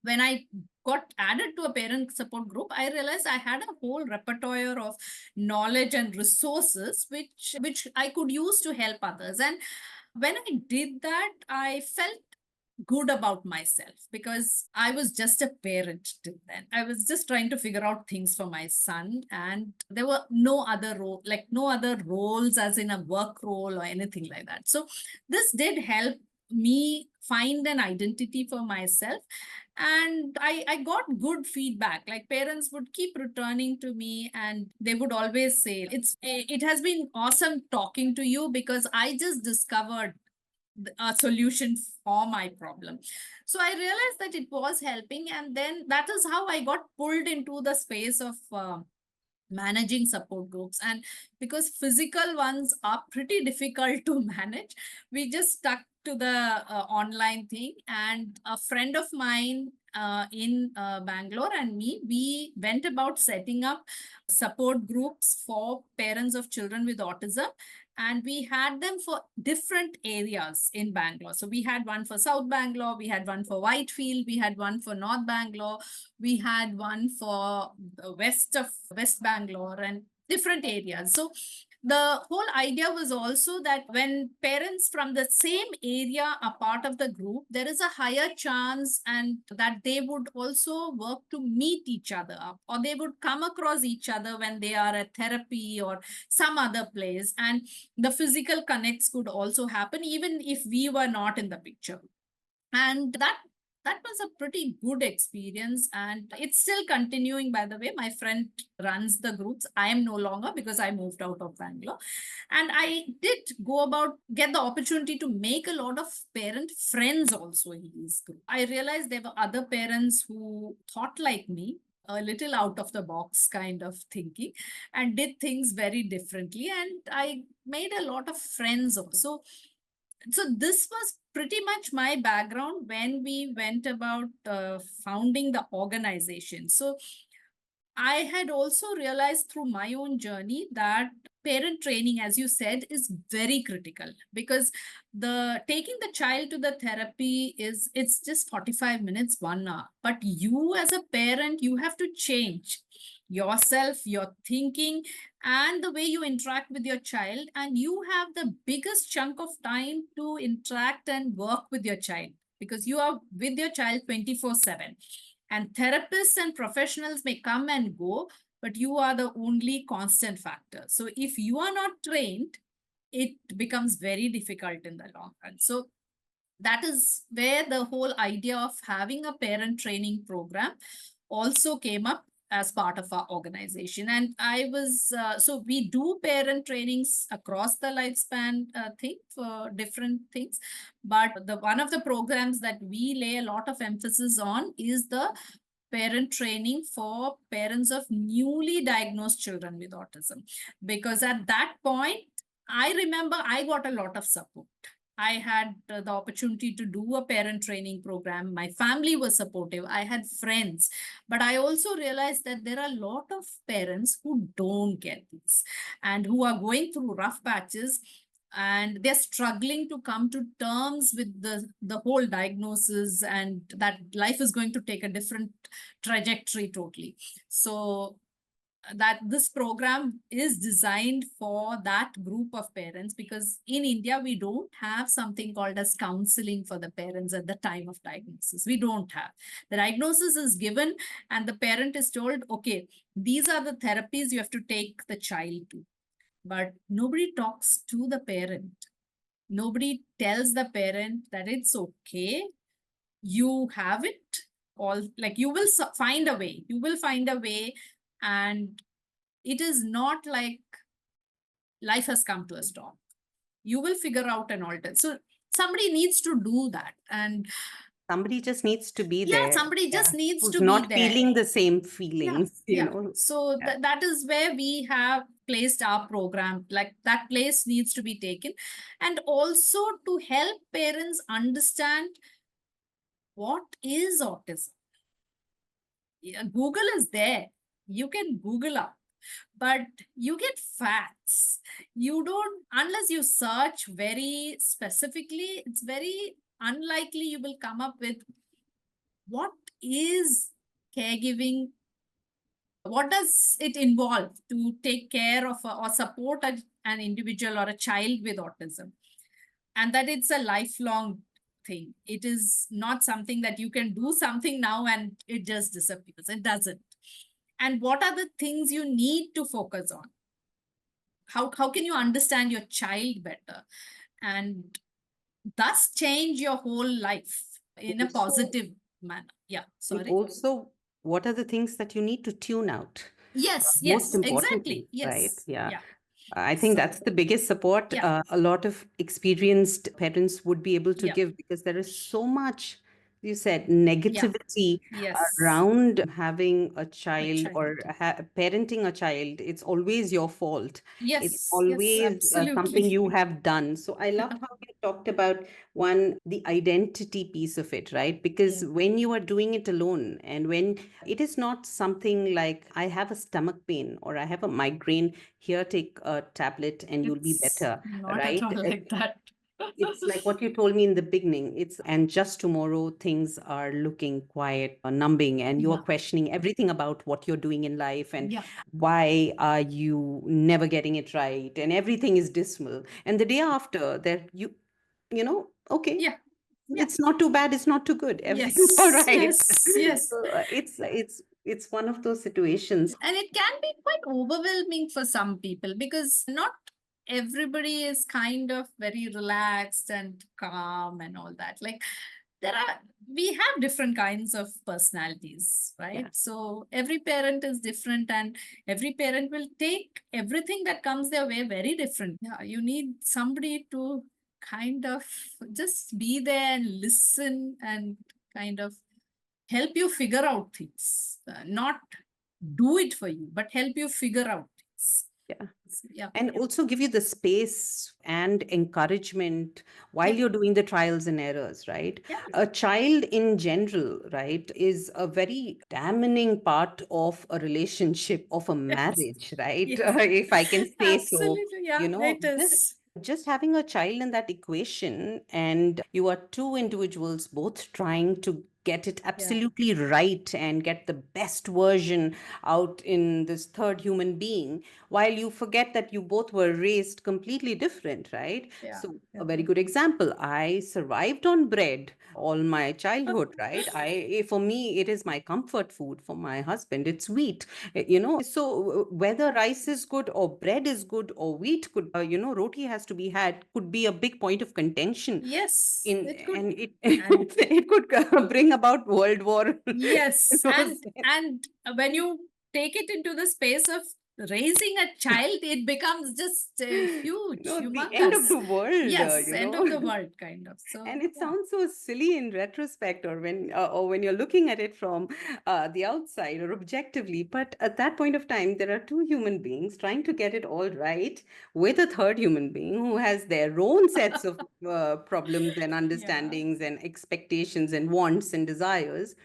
when I got added to a parent support group, I realized I had a whole repertoire of knowledge and resources which I could use to help others. And when I did that, I felt good about myself because I was just a parent till then. I was just trying to figure out things for my son, and there were no other no other roles as in a work role or anything like that. So this did help me find an identity for myself, and I got good feedback. Like parents would keep returning to me and they would always say, it has been awesome talking to you because I just discovered a solution for my problem. So I realized that it was helping, and then that is how I got pulled into the space of managing support groups. And because physical ones are pretty difficult to manage, we just stuck to the online thing. And a friend of mine in Bangalore and me, we went about setting up support groups for parents of children with autism. And we had them for different areas in Bangalore. So we had one for South Bangalore, we had one for Whitefield, we had one for North Bangalore, we had one for the West Bangalore, and different areas. So the whole idea was also that when parents from the same area are part of the group, there is a higher chance and that they would also work to meet each other up, or they would come across each other when they are at therapy or some other place, and the physical connects could also happen even if we were not in the picture. And that was a pretty good experience, and it's still continuing. By the way, my friend runs the groups. I am no longer, because I moved out of Bangalore. And I did go about get the opportunity to make a lot of parent friends also in these groups. I realized there were other parents who thought like me, a little out of the box kind of thinking, and did things very differently, and I made a lot of friends also. So this was pretty much my background when we went about founding the organization. So I had also realized through my own journey that parent training, as you said, is very critical, because the taking the child to the therapy it's just 45 minutes, 1 hour. But you as a parent, you have to change yourself, your thinking, and the way you interact with your child. And you have the biggest chunk of time to interact and work with your child, because you are with your child 24/7. And therapists and professionals may come and go, but you are the only constant factor. So if you are not trained, it becomes very difficult in the long run. So that is where the whole idea of having a parent training program also came up as part of our organization. And I was, so we do parent trainings across the lifespan thing for different things. But the one of the programs that we lay a lot of emphasis on is the parent training for parents of newly diagnosed children with autism. Because at that point, I remember I got a lot of support. I had the opportunity to do a parent training program. My family was supportive. I had friends. But I also realized that there are a lot of parents who don't get this and who are going through rough patches, and they're struggling to come to terms with the whole diagnosis, and that life is going to take a different trajectory totally. So that this program is designed for that group of parents, because in India we don't have something called as counseling for the parents at the time of diagnosis. We don't have. The diagnosis is given and the parent is told, okay, these are the therapies you have to take the child to. But nobody talks to the parent. Nobody tells the parent that it's okay, you have it all, like you will find a way, you will find a way. And it is not like life has come to a stop. You will figure out an alter. So somebody needs to do that. And Somebody just needs to be yeah, there. somebody Yeah. just needs Who's to be not there. feeling the same Yeah, feelings, yeah. So Yeah. that is where we have placed our program. Like that place needs to be taken. And also to help parents understand what is autism. Yeah, Google is there. You can Google up, but you get facts. You don't, unless you search very specifically, it's very unlikely you will come up with what is caregiving. What does it involve to take care of or support an individual or a child with autism? And that it's a lifelong thing. It is not something that you can do something now and it just disappears. It doesn't. And what are the things you need to focus on? How can you understand your child better and thus change your whole life in a Also, positive manner? Yeah, and sorry. also, what are the things that you need to tune out? Yes, Most yes, importantly, exactly. right? Yes. Yeah. Yeah. I think So, that's the biggest support yeah, a lot of experienced parents would be able to yeah. give, because there is so much you said Yeah. negativity Yes. around having a A child or child. parenting a child. It's always your fault. It's Yes. Yes. always something Absolutely. you have done. So I loved how you talked about one, the identity piece of it, right? Because Yeah. when you are doing it alone and when it is not something like I have a stomach pain or I have a migraine, here, take a tablet and you'll be It's better, not at right? all like that. It's like what you told me in the beginning. It's, and just tomorrow things are looking quite numbing, and you are Yeah. questioning everything about what you're doing in life and Yeah. why are you never getting it right, and everything is dismal. And the day after that, okay, Yeah. Yeah. it's not too bad, it's not too good, everything's all Yes. right. Yes. Yes. So it's one of those situations. And it can be quite overwhelming for some people because not everybody is kind of very relaxed and calm and all that. Like there are, we have different kinds of personalities, right? Yeah. So every parent is different and every parent will take everything that comes their way very different. Yeah, you need somebody to kind of just be there and listen and kind of help you figure out things, not do it for you, but help you figure out things. Yeah. Yeah. And also give you the space and encouragement while Yeah. you're doing the trials and errors, right? Yeah. A child in general, right, is a very damning part of a relationship, of a Yes. marriage, right? Yes. If I can say so, Absolutely. Yeah, it is. just having a child in that equation, and you are two individuals both trying to get it Yeah. absolutely right and get the best version out in this third human being, while you forget that you both were raised completely different, right? Yeah. So Yeah. a very good example, I survived on bread all my childhood, right? For me it is my comfort food, for my husband it's wheat. So whether rice is good or bread is good or wheat could, roti has to be had, could be a big point of contention Yes, in, it could. and it And it could bring about world war. yes, Those- and when you take it into the space of raising a child, it becomes just huge, the end of humongous. the world, Yes, end of the world, kind of. and So it yeah. sounds so silly in retrospect, or when you're looking at it from the outside or objectively, but at that point of time there are two human beings trying to get it all right, with a third human being who has their own sets of problems and Yeah. understandings and expectations and wants and desires.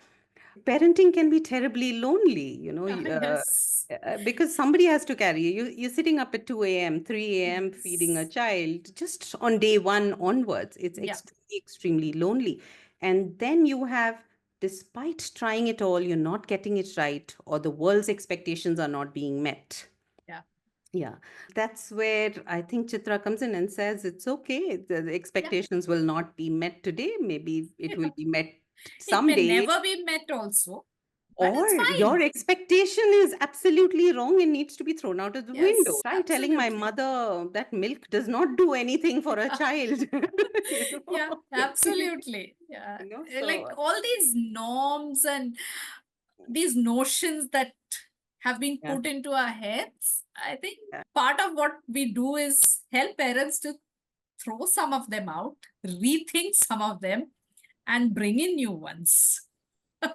Parenting can be terribly lonely, Yes. because somebody has to carry you. You're sitting up at 2 a.m., 3 a.m. feeding a Yes. child just on day one onwards. It's Yeah. extremely, extremely lonely. And then you have, despite trying it all, you're not getting it right, or the world's expectations are not being met. Yeah. Yeah, that's where I think Chitra comes in and says it's okay. The Yeah. expectations will not be met today. Maybe it will be met It may someday, never be met also, but or it's your fine. expectation is absolutely wrong and needs to be thrown out of the window. Yes, Try telling my absolutely. mother that milk does not do anything for a child. you Yeah, know absolutely. Yeah. Like so all these norms and these notions that have been yeah, put into our heads, I think yeah. part of what we do is help parents to throw some of them out, rethink some of them, and bring in new ones.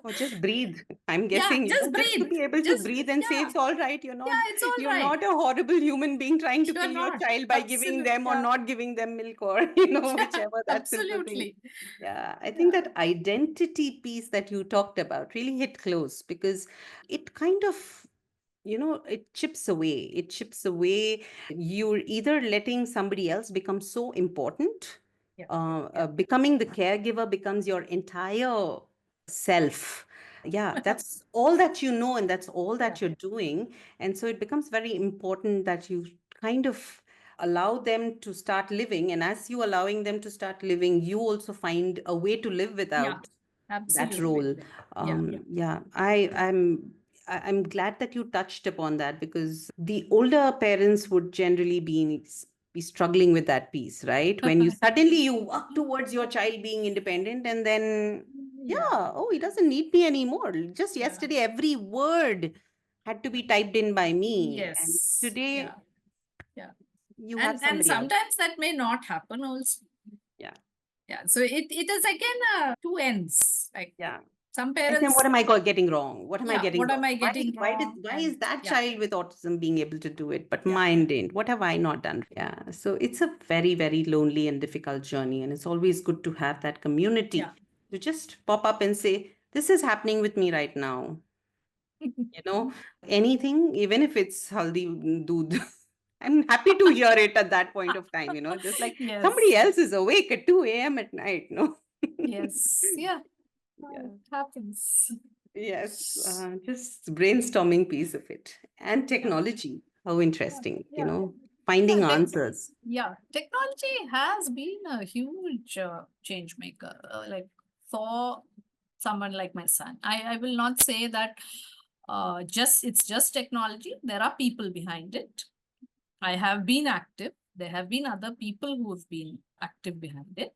Or just breathe. I'm Yeah, guessing, just just to breathe. be able to Just, breathe and say yeah, it's all right. You're not yeah, it's all you're right. not a horrible human being trying to You're kill your not. child by giving Absolutely. them or Yeah. not giving them milk, or Yeah, whichever, that simple thing. absolutely. Yeah, I think Yeah. that identity piece that you talked about really hit close, because it kind of, it chips away. It chips away. You're either letting somebody else become so important, Yeah. Yeah. becoming the caregiver becomes your entire self. Yeah, that's all that you know, and that's all Yeah. that you're doing. And so it becomes very important that you kind of allow them to start living. And as you allowing them to start living, you also find a way to live Yeah. without that Absolutely. role. Yeah. Yeah, I'm glad that you touched upon that, because the older parents would generally be struggling with that piece, right? When you suddenly you walk towards your child being independent, and then Yeah. yeah, oh, he doesn't need me anymore. Just Yeah. yesterday, every word had to be typed in by me, and Yes. today Yeah. Yeah. you have And somebody else. sometimes that may not happen also. Yeah. Yeah. So it is again two ends. Like Yeah. some And then parents, what am I getting wrong? What am I yeah, getting what am wrong? I getting wrong? Why And is that yeah, child with autism being able to do it, but yeah, mine didn't? What have I not done? Yeah. So it's a very, very lonely and difficult journey. And it's always good to have that yeah. community to just pop up and say, this is happening with me right now. You know, anything, even if it's haldi doodh. I'm happy to hear it at that point of time, just like Yes, somebody else is awake at 2 a.m. at night, no? yes, yeah, Yeah. it happens. Yes, just brainstorming piece of it. And Yeah, technology, how yeah, interesting, yeah. finding Yeah, answers. yeah, technology has been a huge change maker. Like for someone like my son, I will not say that just it's just technology. There are people behind it. I have been active. There have been other people who have been active behind it.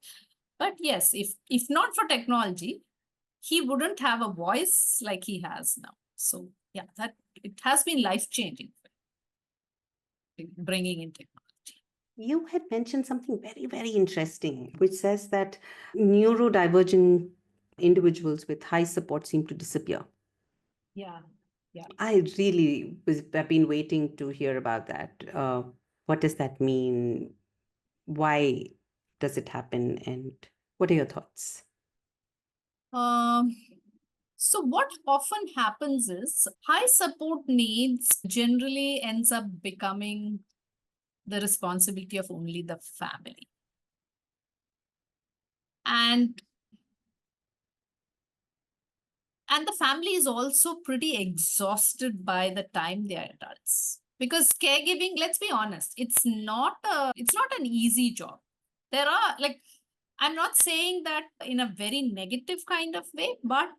But yes, if not for technology, he wouldn't have a voice like he has now. So yeah, that it has been life changing, bringing in technology. You had mentioned something very, very interesting, which says that neurodivergent individuals with high support seem to disappear. Yeah, yeah. Have been waiting to hear about that. What does that mean? Why does it happen? And what are your thoughts? Um, so what often happens is high support needs generally ends up becoming the responsibility of only the family. And and the family is also pretty exhausted by the time they are adults. Because caregiving, let's be honest, it's not an easy job. There are like I'm not saying that in a very negative kind of way, but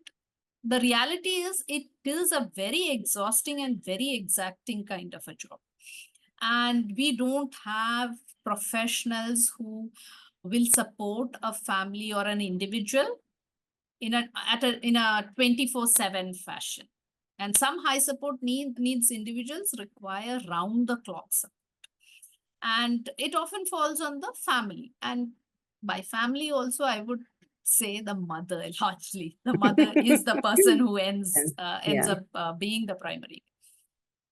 the reality is it is a very exhausting and very exacting kind of a job. And we don't have professionals who will support a family or an individual in a 24/7 fashion. And some high support needs individuals require round the clock support. And it often falls on the family. And by family also, I would say the mother largely. The mother is the person who And ends yeah. up being the primary.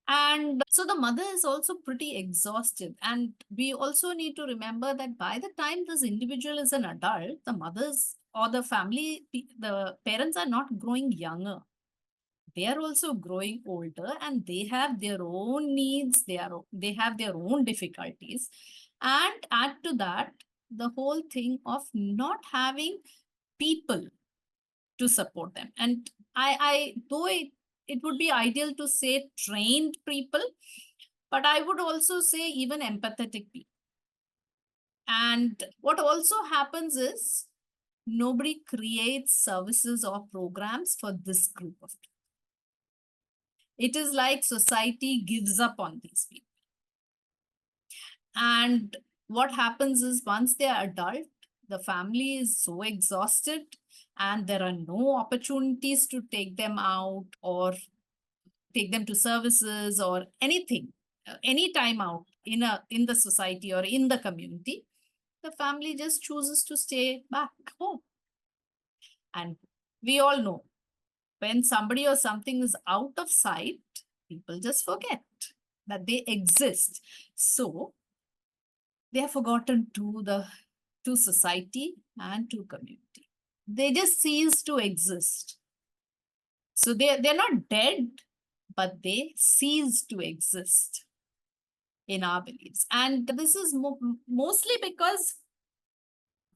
And so the mother is also pretty exhausted. And we also need to remember that by the time this individual is an adult, the mothers or the family, the parents are not growing younger. They are also growing older and they have their own needs. They have their own difficulties. And add to that, the whole thing of not having people to support them. And I though it would be ideal to say trained people, but I would also say even empathetic people. And what also happens is nobody creates services or programs for this group of people. It is like society gives up on these people. And what happens is once they are adult, the family is so exhausted and there are no opportunities to take them out or take them to services or anything, any time out in the society or in the community, the family just chooses to stay back home. And we all know when somebody or something is out of sight, people just forget that they exist. So they are forgotten to society and to community. They just cease to exist. So they're not dead, but they cease to exist in our beliefs. And this is mostly because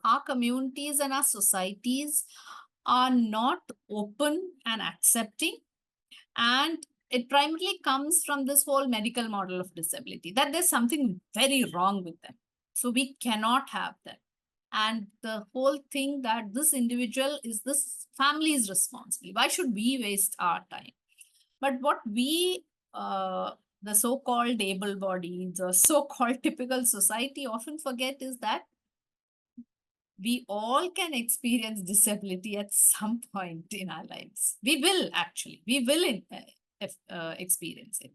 our communities and our societies are not open and accepting. And it primarily comes from this whole medical model of disability, that there's something very wrong with them. So we cannot have that. And the whole thing that this individual is this family's responsibility. Why should we waste our time? But what the so-called able bodies or so-called typical society often forget is that we all can experience disability at some point in our lives. We will actually, experience it.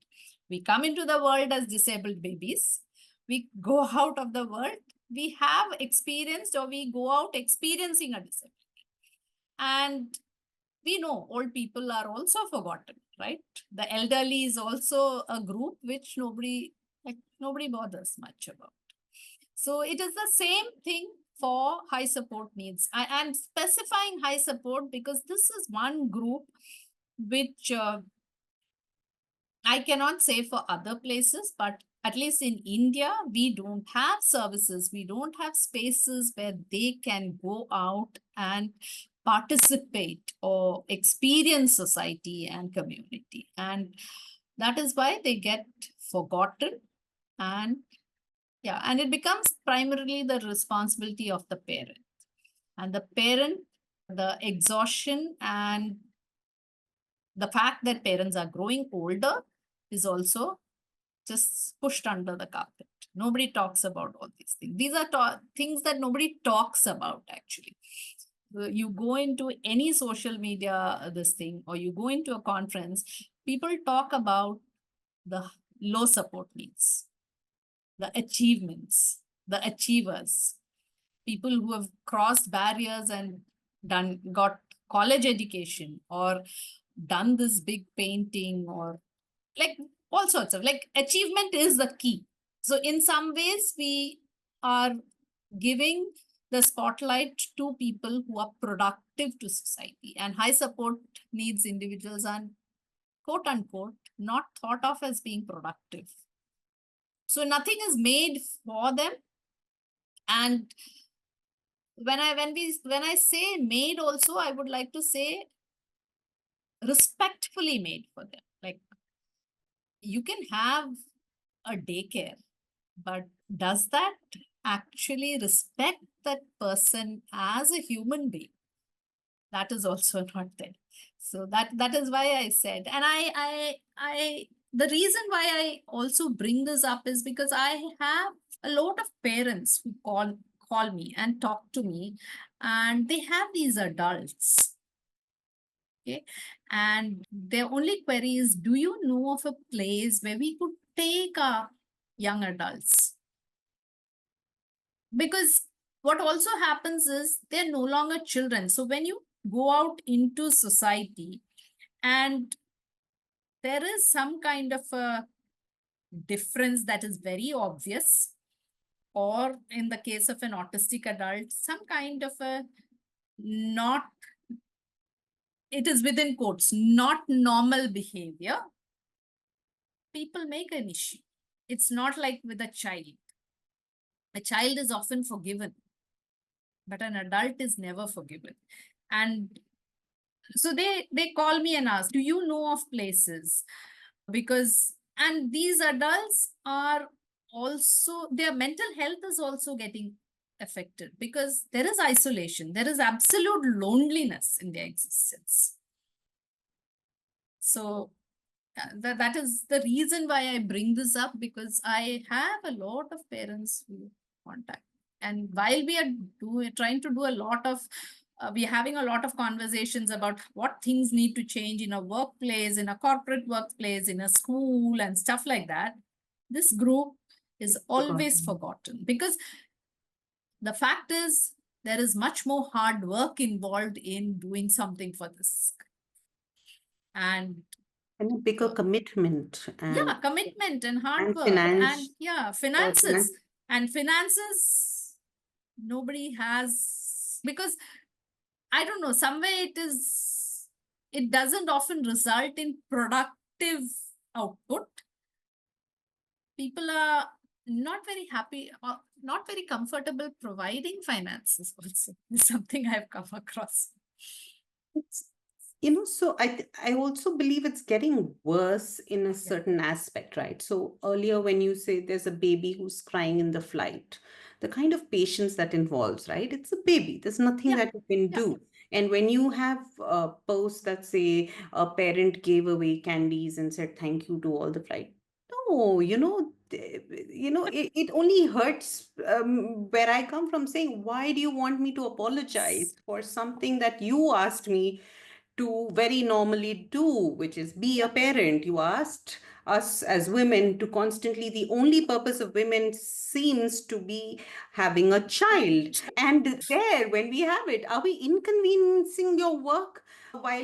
We come into the world as disabled babies. We go out of the world. We have experienced or we go out experiencing a disability. And we know old people are also forgotten, right? The elderly is also a group which nobody bothers much about. So it is the same thing for high support needs. I am specifying high support because this is one group which I cannot say for other places, but at least in India, we don't have services, we don't have spaces where they can go out and participate or experience society and community. And that is why they get forgotten. And yeah, and it becomes primarily the responsibility of the parent. And the parent, the exhaustion and the fact that parents are growing older is also just pushed under the carpet. Nobody talks about all these things. These are things that nobody talks about actually. You go into any social media, this thing, or you go into a conference, people talk about the low support needs, the achievements, the achievers, people who have crossed barriers and got college education or done this big painting or like all sorts of like achievement is the key. So in some ways we are giving the spotlight to people who are productive to society, and high support needs individuals are quote unquote not thought of as being productive. So nothing is made for them. And when I say made also, I would like to say respectfully made for them. Like you can have a daycare, but does that actually respect that person as a human being? That is also not there. So that is why I said, and I the reason why I also bring this up is because I have a lot of parents who call me and talk to me, and they have these adults. Okay. And their only query is, do you know of a place where we could take our young adults? Because what also happens is they're no longer children. So when you go out into society and there is some kind of a difference that is very obvious, or in the case of an autistic adult, some kind of a not, it is within quotes, not normal behavior, people make an issue. It's not like with a child. A child is often forgiven, but an adult is never forgiven. And so they call me and ask, do you know of places? Because, and these adults are also, their mental health is also getting affected because there is isolation, there is absolute loneliness in their existence. So that is the reason why I bring this up, because I have a lot of parents who contact. And while we are trying to do a lot of, we're having a lot of conversations about what things need to change in a workplace, in a corporate workplace, in a school and stuff like that, this group is always forgotten because the fact is there is much more hard work involved in doing something for this. And And a bigger commitment yeah, commitment and hard and work and finance. yeah, Finance. finances nobody has, because I don't know, somewhere it doesn't often result in productive output. People are not very happy or not very comfortable providing finances also is something I've come across. It's, so I also believe it's getting worse in a Yeah, certain aspect, right? So earlier when you say there's a baby who's crying in the flight, the kind of patience that involves, right? It's a baby. There's nothing yeah, that you can yeah, do. And when you have posts that say a parent gave away candies and said thank you to all the flight, no, it only hurts where I come from, saying, why do you want me to apologize for something that you asked me to very normally do, which is be a yeah, parent? You asked us as women to constantly, the only purpose of women seems to be having a child. And there, when we have it, are we inconveniencing your work while,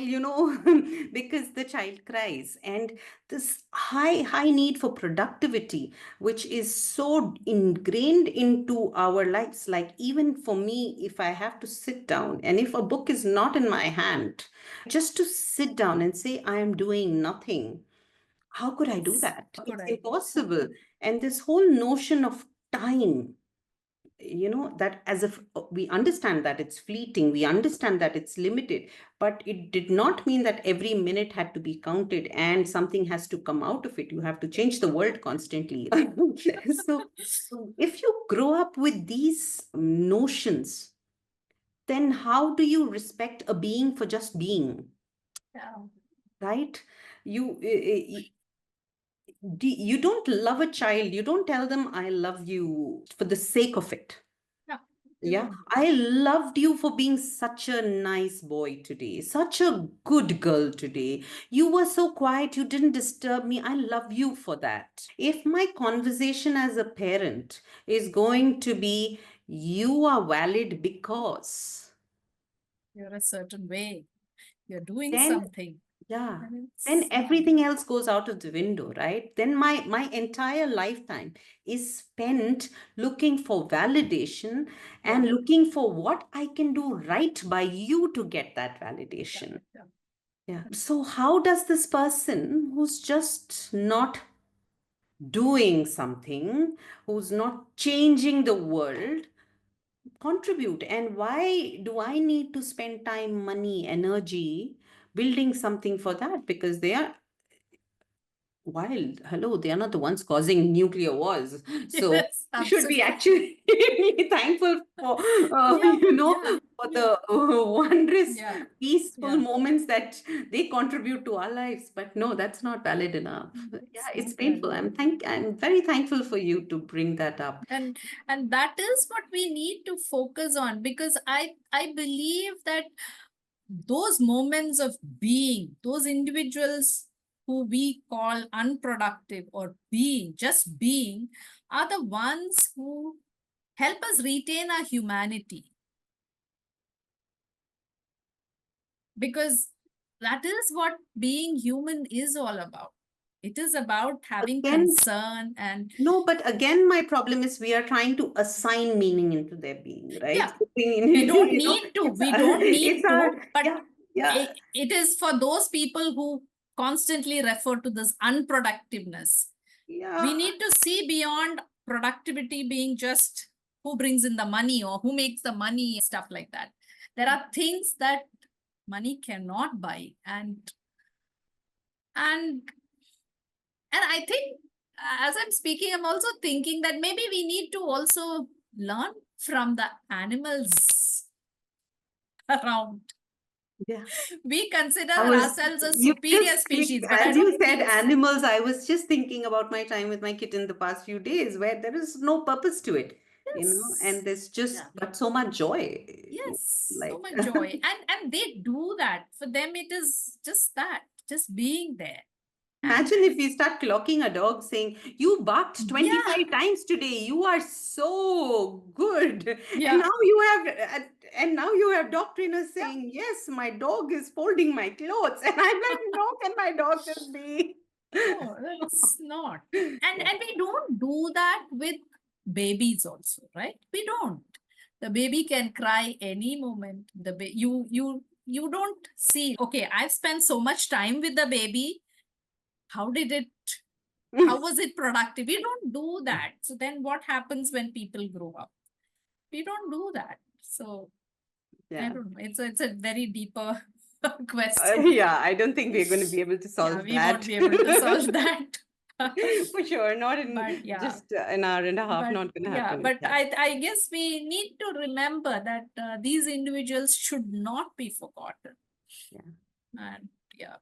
because the child cries? And this high need for productivity, which is so ingrained into our lives. Like, even for me, if I have to sit down and if a book is not in my hand, just to sit down and say I am doing nothing, how could I do that? It's impossible. And this whole notion of time, that as if we understand that it's fleeting, we understand that it's limited, but it did not mean that every minute had to be counted and something has to come out of it. You have to change the world constantly. So if you grow up with these notions, then how do you respect a being for just being? Yeah. Right? You don't love a child, you don't tell them I love you for the sake of it. Yeah. Yeah, I loved you for being such a nice boy today, such a good girl today. You were so quiet, you didn't disturb me. I love you for that. If my conversation as a parent is going to be, you are valid because, You're a certain way. You're doing then something. yeah, And then it's, yeah. everything else goes out of the window, right? Then my entire lifetime is spent looking for validation Yeah. and looking for what I can do right by you to get that Yeah. validation. Yeah. Yeah. So how does this person who's just not doing something, who's not changing the world, contribute? And why do I need to spend time, money, energy building something for that? Because they are wild. Hello, they are not the ones causing nuclear wars. So Yes, you should be absolutely. actually thankful for, Yeah. Yeah. for Yeah. the wondrous, Yeah. peaceful Yeah. moments that they contribute to our lives. But no, that's not valid enough. Yeah, It's it's not painful. valid. I'm very thankful for you to bring that up. And that is what we need to focus on, because I believe that those moments of being, those individuals who we call unproductive or being, just being, are the ones who help us retain our humanity, because that is what being human is all about. It is about having Again, concern and no, but again, my problem is we are trying to assign meaning into their being, right? yeah, So we don't need to, it's we don't need it's our, to, but yeah, yeah, it is for those people who constantly refer to this unproductiveness. We yeah. need to see beyond productivity being just who brings in the money or who makes the money, stuff like that. There are things that money cannot buy, and I think as I'm speaking, I'm also thinking that maybe we need to also learn from the animals around. Yeah. We consider I was, ourselves a you superior just click, species, but I as you don't said, think animals. I was just thinking about my time with my kitten the past few days where there is no purpose to it, and yes. there's Yeah. just but so much joy. Yes, so Like, much joy. And they do that. For them, it is just that, just being there. And imagine if we start clocking a dog saying, you barked yeah, 25 times today. You are so good. And yeah. now you have and now you have dog trainers Yeah. saying, yes, my dog is folding my clothes. And I'm like, no, can my dog just be? No, that's not. And Yeah. and we don't do that with babies also, right? We don't. The baby can cry any moment. You don't see, okay, I've spent so much time with the baby. How did it, how was it productive? We don't do that. So then what happens when people grow up? We don't do that. So I Yeah. don't know. It's a very deeper question. Yeah, I don't think we're going to be able to Yeah, solve we won't that. be able to solve that. For sure. Not in But yeah, just an hour and a half. but Not going to yeah, happen. but Yeah. I guess we need to remember that these individuals should not be forgotten. Yeah. And yeah.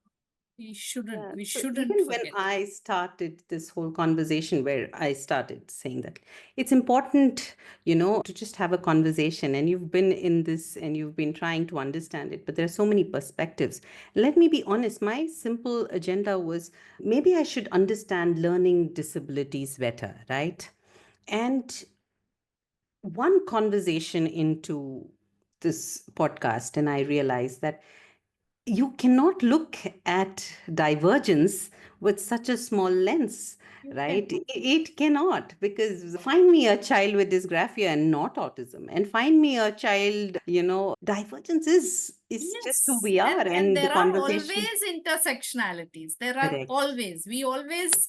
Yeah. We So shouldn't even when forget. I started this whole conversation, where I started saying that it's important, to just have a conversation, and you've been in this and you've been trying to understand it, but there are so many perspectives. Let me be honest, my simple agenda was maybe I should understand learning disabilities better, right? And one conversation into this podcast, and I realized that you cannot look at divergence with such a small lens, You right? cannot. It cannot, because find me a child with dysgraphia and not autism, and find me a child, divergence is just who Yes, we are, and and the there are conversation. always intersectionalities. There are Correct. always, we always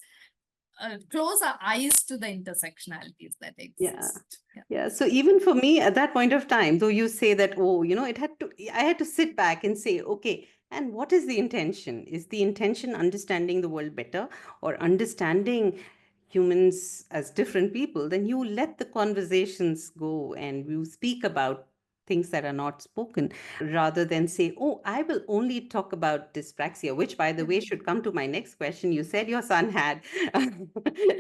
close our eyes to the intersectionalities that Yeah. exist. Yeah. Yeah. So even for me at that point of time, though you say that, oh, I had to sit back and say, okay, and what is the intention? Is the intention understanding the world better, or understanding humans as different people? Then you let the conversations go and you speak about things that are not spoken, rather than say, oh, I will only talk about dyspraxia, which, by the way, should come to my next question. You said your son had Yeah.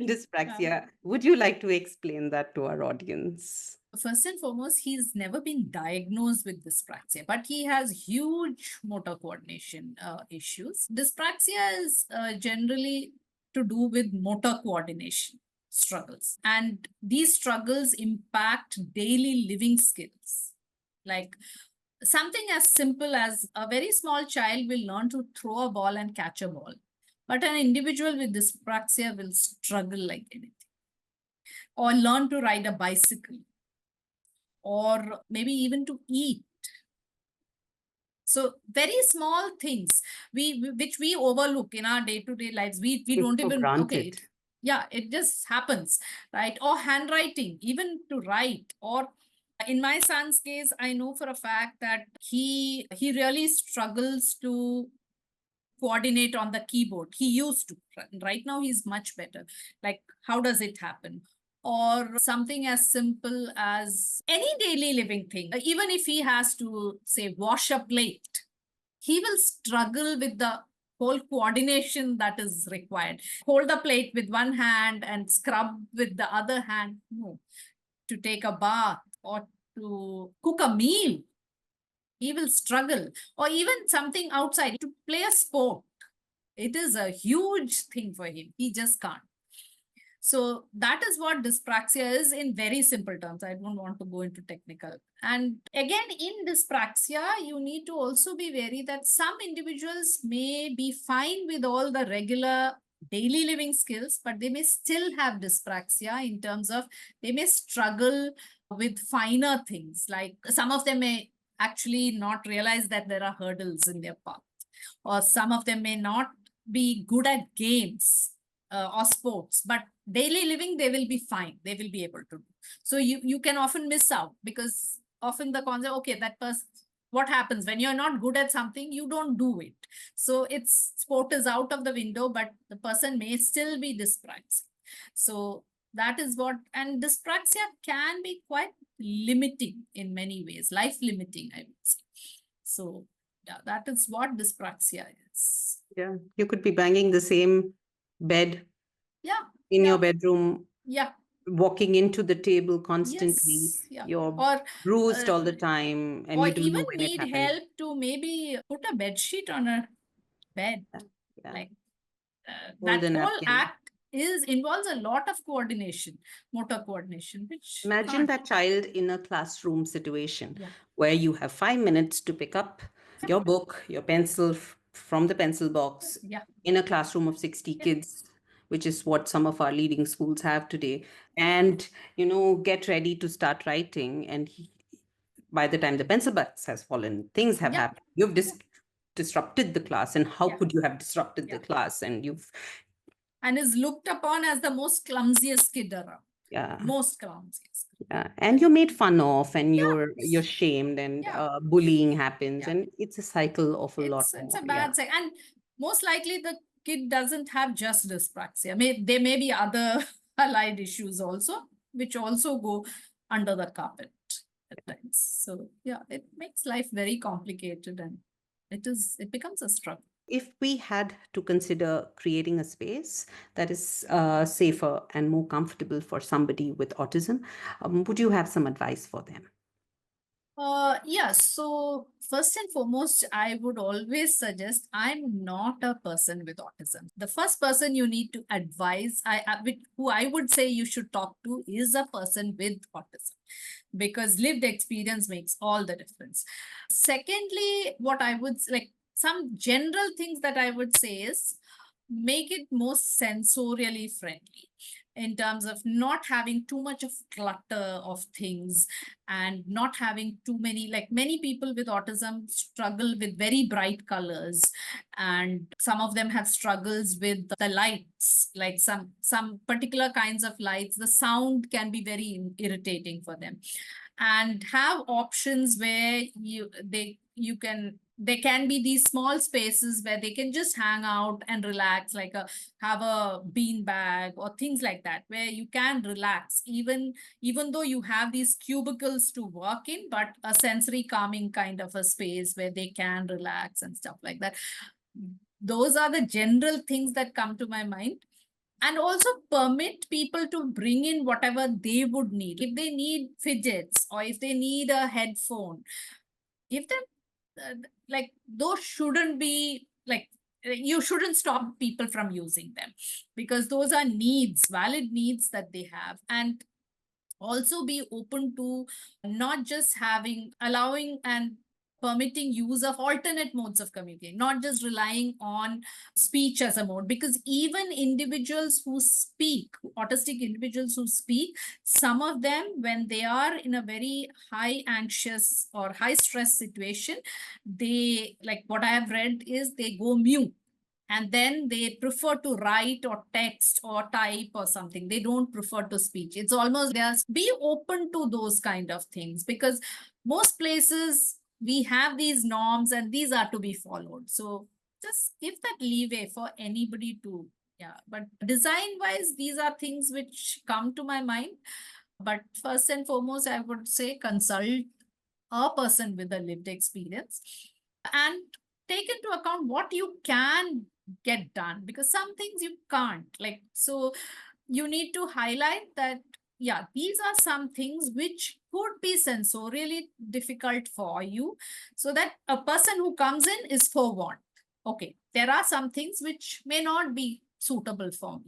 dyspraxia. Would you like to explain that to our audience? First and foremost, he's never been diagnosed with dyspraxia, but he has huge motor coordination issues. Dyspraxia is generally to do with motor coordination struggles, and these struggles impact daily living skills. Like something as simple as a very small child will learn to throw a ball and catch a ball, but an individual with dyspraxia will struggle like anything, or learn to ride a bicycle, or maybe even to eat. So very small things which we overlook in our day-to-day lives. We Take don't for even, okay, granted. yeah, it just happens, right? Or handwriting, even to write. Or in my son's case, I know for a fact that he really struggles to coordinate on the keyboard. He used to. Right now, he's much better. Like, how does it happen? Or something as simple as any daily living thing. Even if he has to, say, wash a plate, he will struggle with the whole coordination that is required. Hold the plate with one hand and scrub with the other hand. No. To take a bath or to cook a meal, he will struggle. Or even something outside, to play a sport. It is a huge thing for him. He just can't. So that is what dyspraxia is in very simple terms. I don't want to go into technical. And again, in dyspraxia, you need to also be wary that some individuals may be fine with all the regular daily living skills, but they may still have dyspraxia in terms of they may struggle with finer things. Like some of them may actually not realize that there are hurdles in their path, or some of them may not be good at games or sports, but daily living they will be fine, they will be able to do. So you can often miss out, because often the concept, okay, that person, what happens when you're not good at something, you don't do it. So it's sport is out of the window, but the person may still be dyspraxic. So that is what, and dyspraxia can be quite limiting in many ways, life limiting, I would say. So yeah, that is what dyspraxia is. Yeah. You could be banging the same bed Yeah, in your yeah, bedroom, yeah. walking into the table constantly. Yes, yeah. You're Or bruised uh, all the time and or you don't even know when it need happened. help to maybe put a bed sheet on a bed. Yeah. Yeah. Like Hold that a whole napkin. act is involves a lot of coordination, motor coordination, which Imagine can't. that child in a classroom situation Yeah, where you have 5 minutes to pick up your book, your pencil from the pencil box yeah, in a classroom of 60 yeah, kids, which is what some of our leading schools have today, and get ready to start writing. And by the time the pencil box has fallen, things have yeah, happened. You've disrupted the class, and how yeah, could you have disrupted the yeah. class? And you've, And is looked upon as the most clumsiest kid around. yeah. Most clumsiest. Yeah, and you're made fun of, and you're Yeah, shamed, and yeah, bullying happens, yeah. and it's a cycle of a lot It's more. a Yeah, bad thing, and most likely the kid doesn't have just dyspraxia. There may be other allied issues also, which also go under the carpet at times. So yeah, it makes life very complicated, and it becomes a struggle. If we had to consider creating a space that is safer and more comfortable for somebody with autism, would you have some advice for them? Yeah, so first and foremost, I would always suggest I'm not a person with autism. The first person you need to advise, who I would say you should talk to, is a person with autism, because lived experience makes all the difference. Secondly, what I would like, some general things that I would say is make it more sensorially friendly, in terms of not having too much of clutter of things, and not having too many, like many people with autism struggle with very bright colors, and some of them have struggles with the lights, like some particular kinds of lights, the sound can be very irritating for them. And have options where you can, there can be these small spaces where they can just hang out and relax, like have a bean bag or things like that, where you can relax, even though you have these cubicles to work in, but a sensory calming kind of a space where they can relax and stuff like that. Those are the general things that come to my mind. And also permit people to bring in whatever they would need. If they need fidgets or if they need a headphone, give them, like, those shouldn't be like, you shouldn't stop people from using them, because those are needs, valid needs that they have. And also be open to not just having, allowing and permitting use of alternate modes of communication, not just relying on speech as a mode, because even individuals who speak, autistic individuals who speak, some of them, when they are in a very high anxious or high stress situation, they, like what I have read is, they go mute, and then they prefer to write or text or type or something. They don't prefer to speech. It's almost, they are, be open to those kind of things, because most places we have these norms and these are to be followed. So just give that leeway for anybody to, yeah. But design wise, these are things which come to my mind. But first and foremost, I would say consult a person with a lived experience, and take into account what you can get done, because some things you can't, like, so you need to highlight that, yeah, these are some things which could be sensorially difficult for you, so that a person who comes in is forewarned. Okay, there are some things which may not be suitable for me,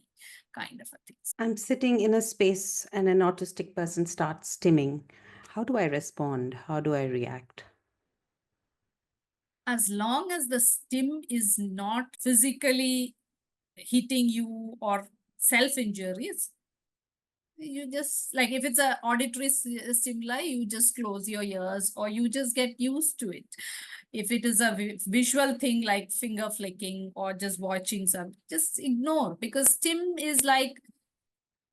kind of a thing. I'm sitting in a space and an autistic person starts stimming. How do I respond? How do I react? As long as the stim is not physically hitting you or self-injuries, you just, like, if it's a auditory stimuli, you just close your ears or you just get used to it. If it is a visual thing like finger flicking or just watching some, just ignore, because stim is like,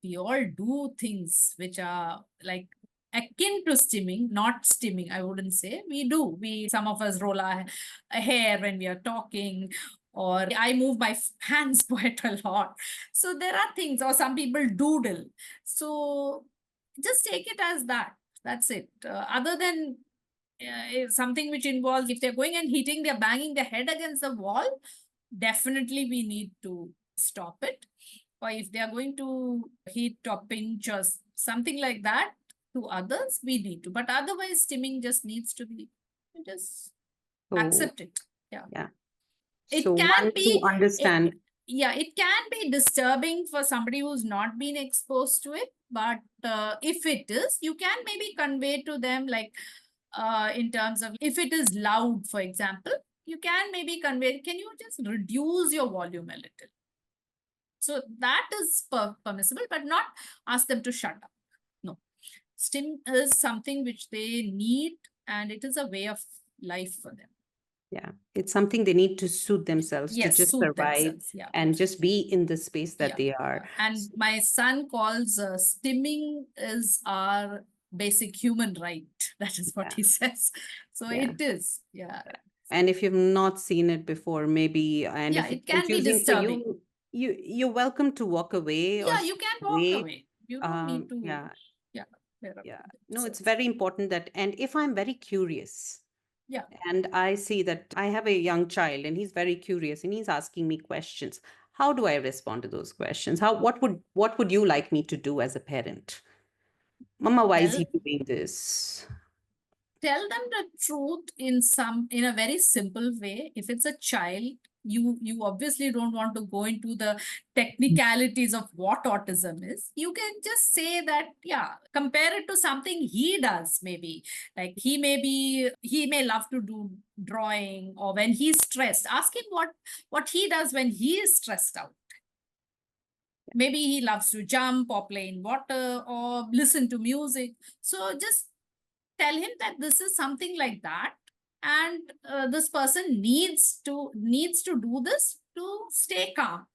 we all do things which are like akin to stimming, not stimming, I wouldn't say. We do. Some of us roll our hair when we are talking, or I move my hands quite a lot. So there are things, or some people doodle. So just take it as that. That's it. Other than something which involves, if they're going and hitting, they're banging their head against the wall, definitely we need to stop it. Or if they are going to hit or pinch or something like that to others, we need to. But otherwise, stimming just needs to be, just So, accept it. Yeah. yeah. So, It can one to be, understand. yeah, it can be disturbing for somebody who's not been exposed to it. But if it is, you can maybe convey to them, like, in terms of, if it is loud, for example, you can maybe convey, can you just reduce your volume a little? So that is permissible, but not ask them to shut up. No, STEM is something which they need, and it is a way of life for them. Yeah, it's something they need to soothe themselves to Yes, just suit survive themselves. Yeah. and just be in the space that Yeah. they are. And my son calls stimming is our basic human right. That is what Yeah, he says. So yeah. it is. Yeah. And if you've not seen it before, maybe, and Yeah, if it's it can be confusing for disturbing. you, you're welcome to walk away or Yeah, stay you can walk away. away. You don't need to, Yeah, yeah, pair up yeah. with it. No, So, it's very important that, and if I'm very curious, Yeah. And I see that I have a young child and he's very curious and he's asking me questions. How do I respond to those questions? What would you like me to do as a parent? Mama, why is Tell he doing this? tell them the truth in a very simple way. If it's a child, you obviously don't want to go into the technicalities of what autism is. You can just say that, yeah, compare it to something he does. Maybe like he may love to do drawing, or when he's stressed, ask him what he does when he is stressed out. Maybe he loves to jump or play in water or listen to music. So just tell him that this is something like that, and this person needs to do this to stay calm.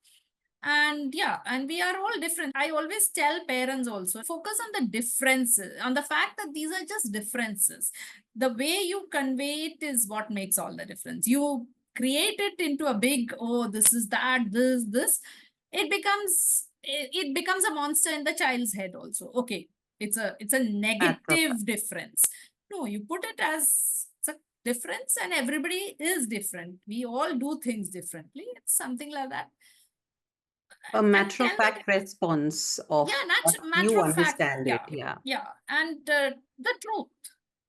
And yeah, and we are all different. I always tell parents also, focus on the differences, on the fact that these are just differences. The way you convey it is what makes all the difference. You create it into a big, oh, this is that, this, it becomes a monster in the child's head also. Okay, it's a Macro. negative difference. No, you put it as it's a difference, and everybody is different. We all do things differently. It's something like that. A And matter of tell the fact response yeah, of what matter you of fact, understand it. yeah, Yeah. yeah. And the truth.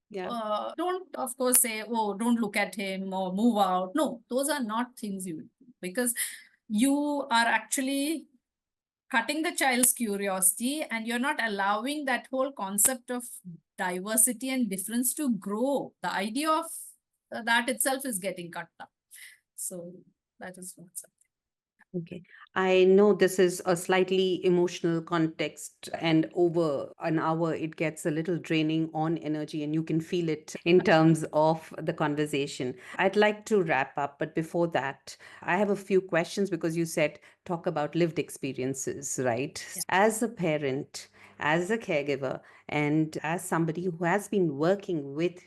Yeah. Don't, of course, say, oh, don't look at him or move out. No, those are not things you do, because you are actually cutting the child's curiosity, and you're not allowing that whole concept of diversity and difference to grow. The idea of that itself is getting cut down. So that is what's up. Okay. I know this is a slightly emotional context, and over an hour, it gets a little draining on energy, and you can feel it in terms of the conversation. I'd like to wrap up, but before that, I have a few questions because you said talk about lived experiences, right? Yeah. As a parent, as a caregiver, and as somebody who has been working with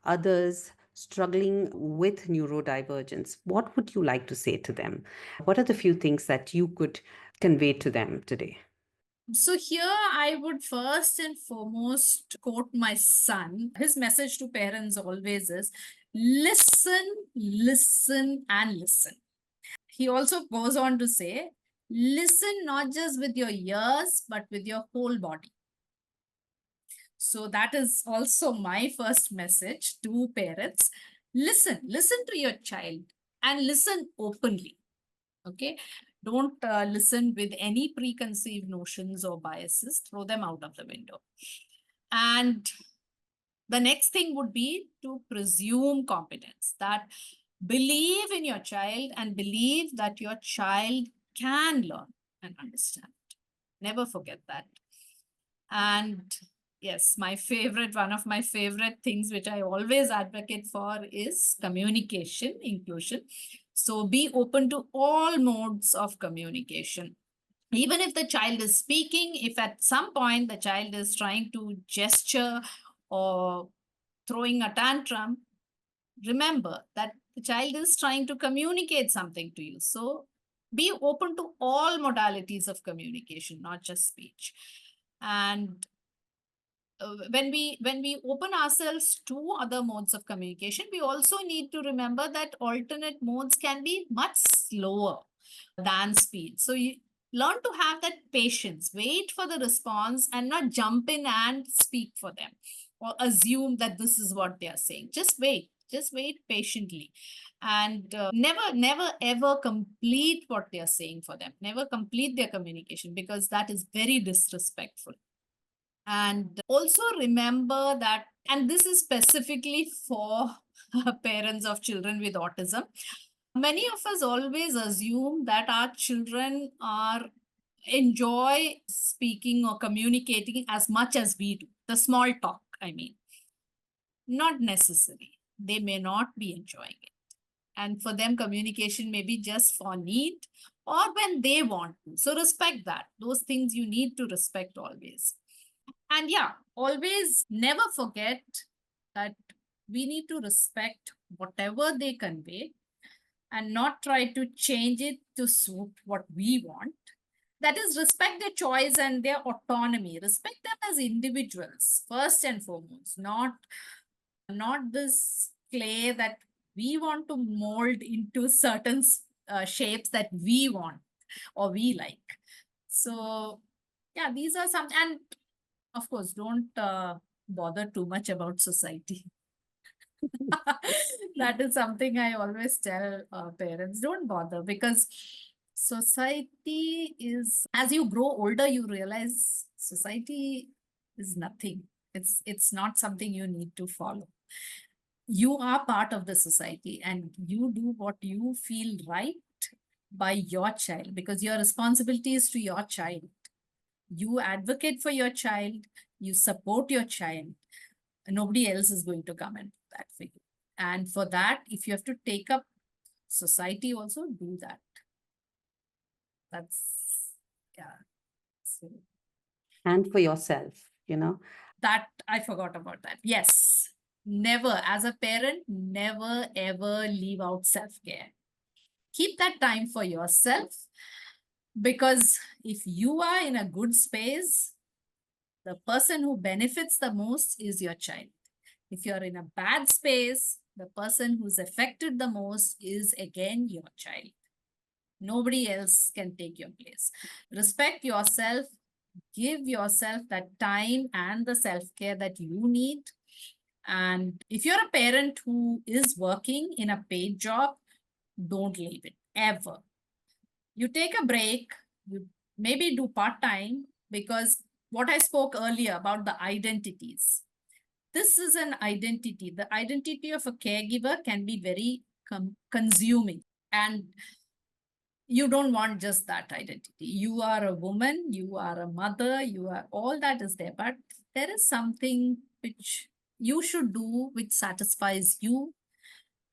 others struggling with neurodivergence, what would you like to say to them? What are the few things that you could convey to them today? So here I would first and foremost quote my son. His message to parents always is listen, listen, and listen. He also goes on to say, listen not just with your ears, but with your whole body. So that is also my first message to parents. Listen to your child, and listen openly. Okay. Don't listen with any preconceived notions or biases, throw them out of the window. And the next thing would be to presume competence, that believe in your child and believe that your child can learn and understand. Never forget that. And yes, one of my favorite things, which I always advocate for, is communication, inclusion. So be open to all modes of communication. Even if the child is speaking, if at some point the child is trying to gesture or throwing a tantrum, remember that the child is trying to communicate something to you. So be open to all modalities of communication, not just speech. And when we open ourselves to other modes of communication, we also need to remember that alternate modes can be much slower than speech. So you learn to have that patience, wait for the response, and not jump in and speak for them or assume that this is what they are saying. Just wait patiently, and never ever complete what they are saying for them. Never complete their communication, because that is very disrespectful. And also remember that, and this is specifically for parents of children with autism, many of us always assume that our children are enjoy speaking or communicating as much as we do. The small talk, I mean, not necessary. They may not be enjoying it. And for them, communication may be just for need or when they want to. So respect that. Those things you need to respect always. And yeah, always never forget that we need to respect whatever they convey and not try to change it to suit what we want. That is, respect their choice and their autonomy. Respect them as individuals, first and foremost, not this clay that we want to mold into certain shapes that we want or we like. So yeah, these are some, and of course, don't bother too much about society. That is something I always tell parents, don't bother, because society is, as you grow older, you realize society is nothing. It's not something you need to follow. You are part of the society and you do what you feel right by your child, because your responsibility is to your child. You advocate for your child, you support your child. Nobody else is going to come and do that for you. And for that, if you have to take up society, also do that. That's, yeah. So And for yourself, that, I forgot about that. Yes. Never, as a parent, never ever leave out self-care. Keep that time for yourself, because if you are in a good space, the person who benefits the most is your child. If you're in a bad space, the person who's affected the most is again your child. Nobody else can take your place. Respect yourself, give yourself that time and the self-care that you need. And if you're a parent who is working in a paid job, don't leave it ever. You take a break, you maybe do part-time, because what I spoke earlier about the identities, this is an identity. The identity of a caregiver can be very consuming, and you don't want just that identity. You are a woman, you are a mother, you are, all that is there, but there is something which you should do which satisfies you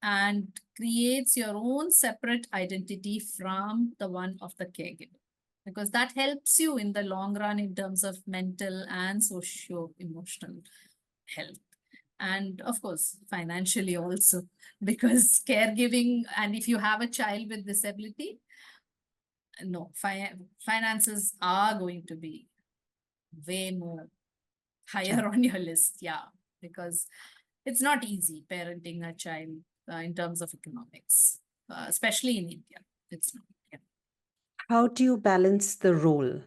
and creates your own separate identity from the one of the caregiver, because that helps you in the long run in terms of mental and socio-emotional health. And of course, financially also, because caregiving, and if you have a child with disability, no, finances are going to be way more higher on your list. Yeah, because it's not easy parenting a child in terms of economics, especially in India. It's not. Yeah. How do you balance the role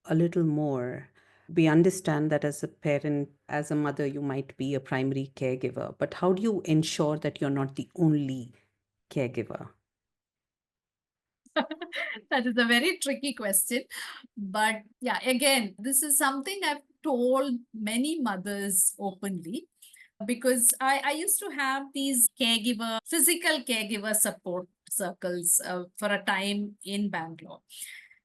a little more? We understand that as a parent, as a mother, you might be a primary caregiver, but how do you ensure that you're not the only caregiver? That is a very tricky question. But yeah, again, this is something I've told many mothers openly, because I used to have these physical caregiver support circles for a time in Bangalore.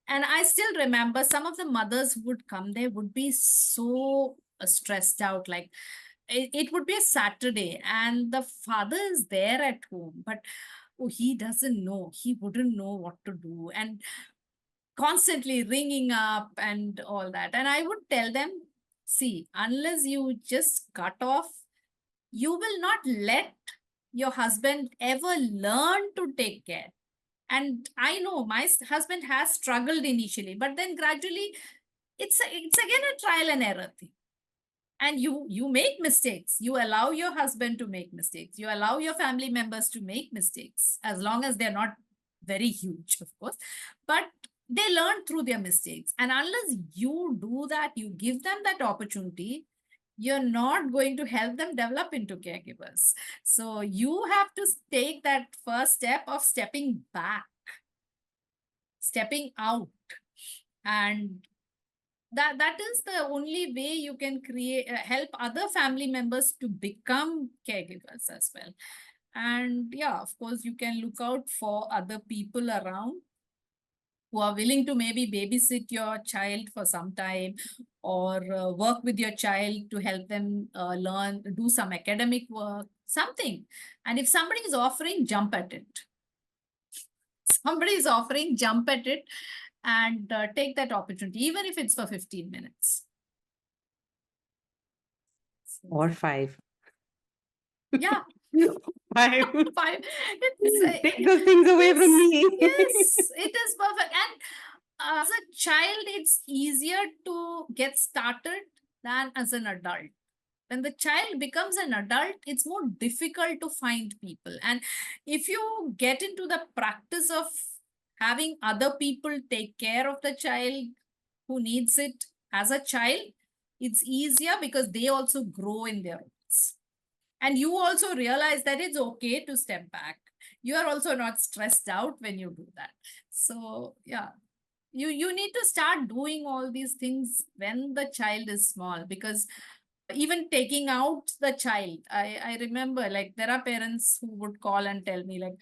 And I still remember some of the mothers who would come there would be so stressed out. Like it would be a Saturday and the father is there at home, but oh, he doesn't know, he wouldn't know what to do. And constantly ringing up and all that. And I would tell them, see, unless you just cut off, you will not let your husband ever learn to take care. And I know my husband has struggled initially, but then gradually it's again a trial and error thing. And you make mistakes, you allow your husband to make mistakes, you allow your family members to make mistakes, as long as they're not very huge, of course, but they learn through their mistakes. And unless you do that, you give them that opportunity, you're not going to help them develop into caregivers. So you have to take that first step of stepping back, stepping out, and that is the only way you can create help other family members to become caregivers as well. And yeah, of course, you can look out for other people around who are willing to maybe babysit your child for some time, or work with your child to help them learn, do some academic work, something. And if somebody is offering, jump at it. Somebody is offering, jump at it, and take that opportunity, even if it's for 15 minutes. Or five? Yeah. Five. Five. Take those things away from me. Yes, it is perfect. And as a child, it's easier to get started than as an adult. When the child becomes an adult, it's more difficult to find people. And if you get into the practice of having other people take care of the child who needs it as a child, it's easier because they also grow in their roles. And you also realize that it's okay to step back. You are also not stressed out when you do that. So yeah, you need to start doing all these things when the child is small, because even taking out the child, I remember, like, there are parents who would call and tell me, like,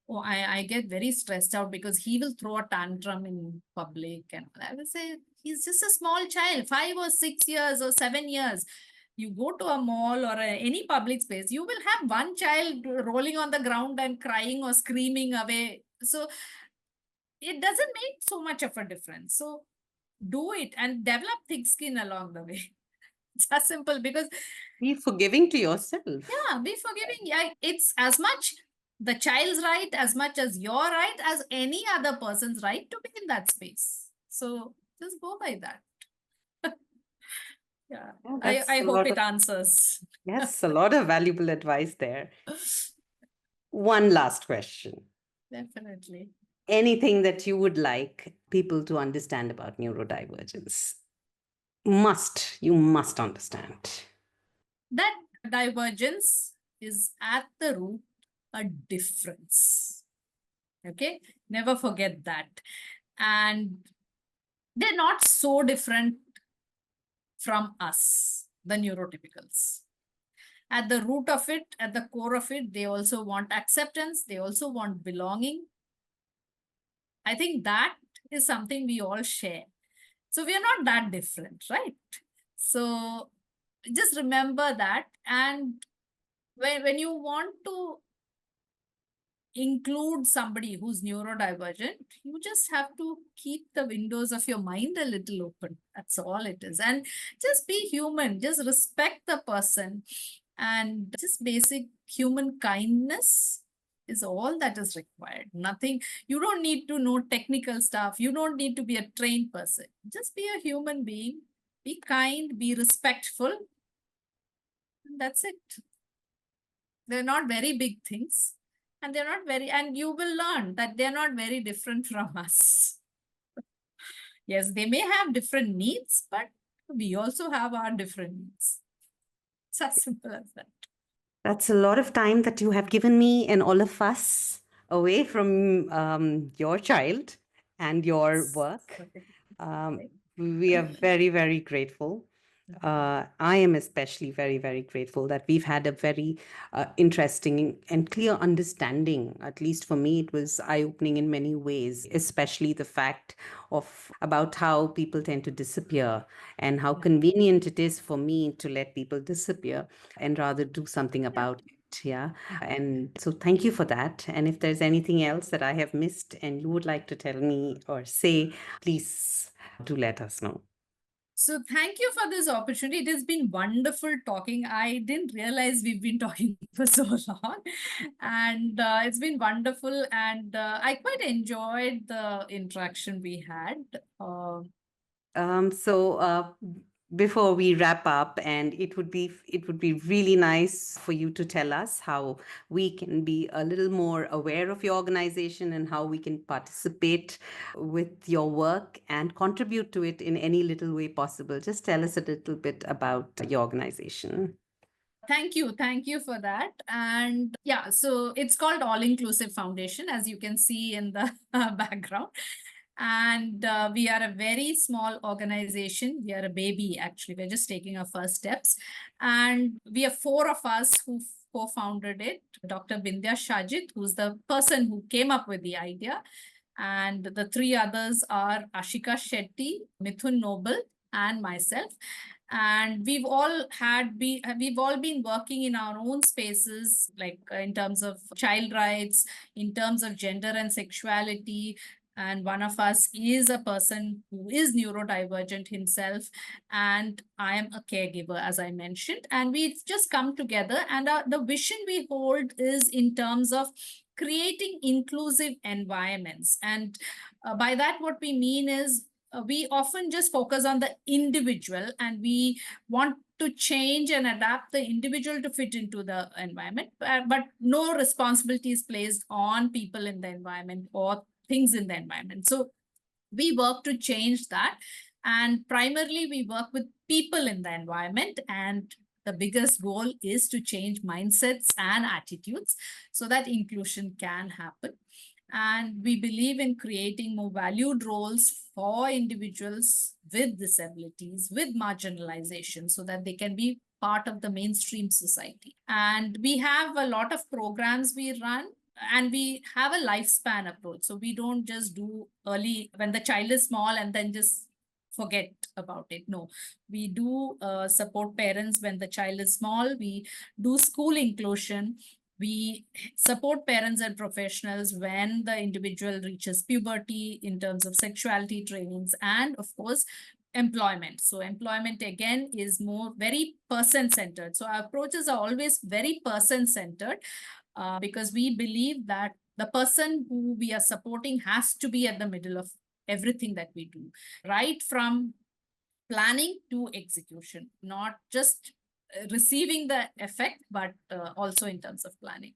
oh, I get very stressed out because he will throw a tantrum in public. And I will say, he's just a small child, 5 or 6 years or 7 years. You go to a mall or any public space, you will have one child rolling on the ground and crying or screaming away. So it doesn't make so much of a difference. So do it and develop thick skin along the way. It's as simple, because Be forgiving to yourself. yeah, be forgiving. Yeah, it's as much the child's right as much as your right as any other person's right to be in that space. So just go by that. Yeah, Yeah, I that's a hope lot it of, answers. yes, a lot of valuable advice there. One last question. Definitely. Anything that you would like people to understand about neurodivergence? You must understand. That divergence is at the root a difference. Okay, never forget that. And they're not so different from us, the neurotypicals. At the root of it, at the core of it, they also want acceptance, they also want belonging. I think that is something we all share. So we are not that different, right? So just remember that. And when you want to include somebody who's neurodivergent, you just have to keep the windows of your mind a little open. That's all it is. And just be human, just respect the person, and just basic human kindness is all that is required. Nothing, you don't need to know technical stuff. You don't need to be a trained person. Just be a human being, be kind, be respectful. And that's it. They're not very big things. And they're not very, and you will learn that they're not very different from us. Yes, they may have different needs, but we also have our different needs. It's as simple as that. That's a lot of time that you have given me and all of us away from your child and your work. Um, we are very, very grateful. I am especially very, very grateful that we've had a very interesting and clear understanding. At least for me, it was eye-opening in many ways, especially the fact of about how people tend to disappear and how convenient it is for me to let people disappear and rather do something about it. Yeah. And so thank you for that. And if there's anything else that I have missed and you would like to tell me or say, please do let us know. So thank you for this opportunity. It has been wonderful talking. I didn't realize we've been talking for so long, and it's been wonderful. And I quite enjoyed the interaction we had. So before we wrap up, and it would be really nice for you to tell us how we can be a little more aware of your organization and how we can participate with your work and contribute to it in any little way possible. Just tell us a little bit about your organization. Thank you. Thank you for that. And yeah, so it's called Allinclusive Foundation, as you can see in the background. And we are a very small organization. We are a baby, actually. We're just taking our first steps. And we are four of us who co-founded it. Dr. Bindya Shajit, who's the person who came up with the idea. And the three others are Ashika Shetty, Mithun Noble, and myself. And we've all been working in our own spaces, like in terms of child rights, in terms of gender and sexuality. And one of us is a person who is neurodivergent himself, and I am a caregiver, as I mentioned. And we've just come together, and the vision we hold is in terms of creating inclusive environments. And by that, what we mean is we often just focus on the individual, and we want to change and adapt the individual to fit into the environment, but no responsibility is placed on people in the environment or things in the environment. So we work to change that. And primarily, we work with people in the environment. And the biggest goal is to change mindsets and attitudes so that inclusion can happen. And we believe in creating more valued roles for individuals with disabilities, with marginalization, so that they can be part of the mainstream society. And we have a lot of programs we run, and we have a lifespan approach. So we don't just do early when the child is small and then just forget about it. No, we do support parents when the child is small. We do school inclusion. We support parents and professionals when the individual reaches puberty in terms of sexuality trainings, and of course, employment. So employment again is more very person centered. So our approaches are always very person centered, because we believe that the person who we are supporting has to be at the middle of everything that we do, right from planning to execution, not just receiving the effect, but also in terms of planning.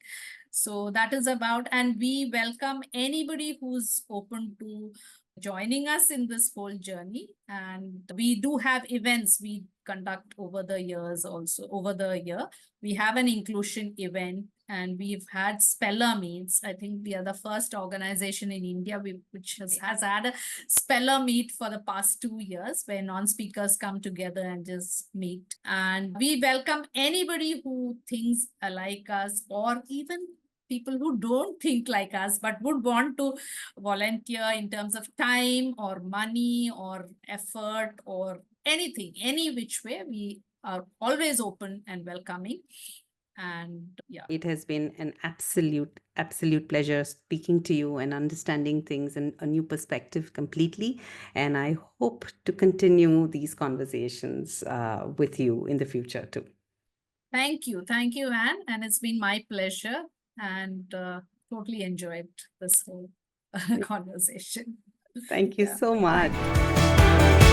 So that is about, and we welcome anybody who's open to joining us in this whole journey. And we do have events we conduct over the years. Also over the year, we have an inclusion event, and we've had speller meets. I think we are the first organization in India which has had a speller meet for the past 2 years, where non-speakers come together and just meet. And we welcome anybody who thinks like us, or even people who don't think like us but would want to volunteer in terms of time or money or effort or anything, any which way. We are always open and welcoming. And yeah, It has been an absolute pleasure speaking to you and understanding things in a new perspective completely. And I hope to continue these conversations with you in the future too. thank you, Anne, and it's been my pleasure, and totally enjoyed this whole conversation. Thank you Yeah. so much.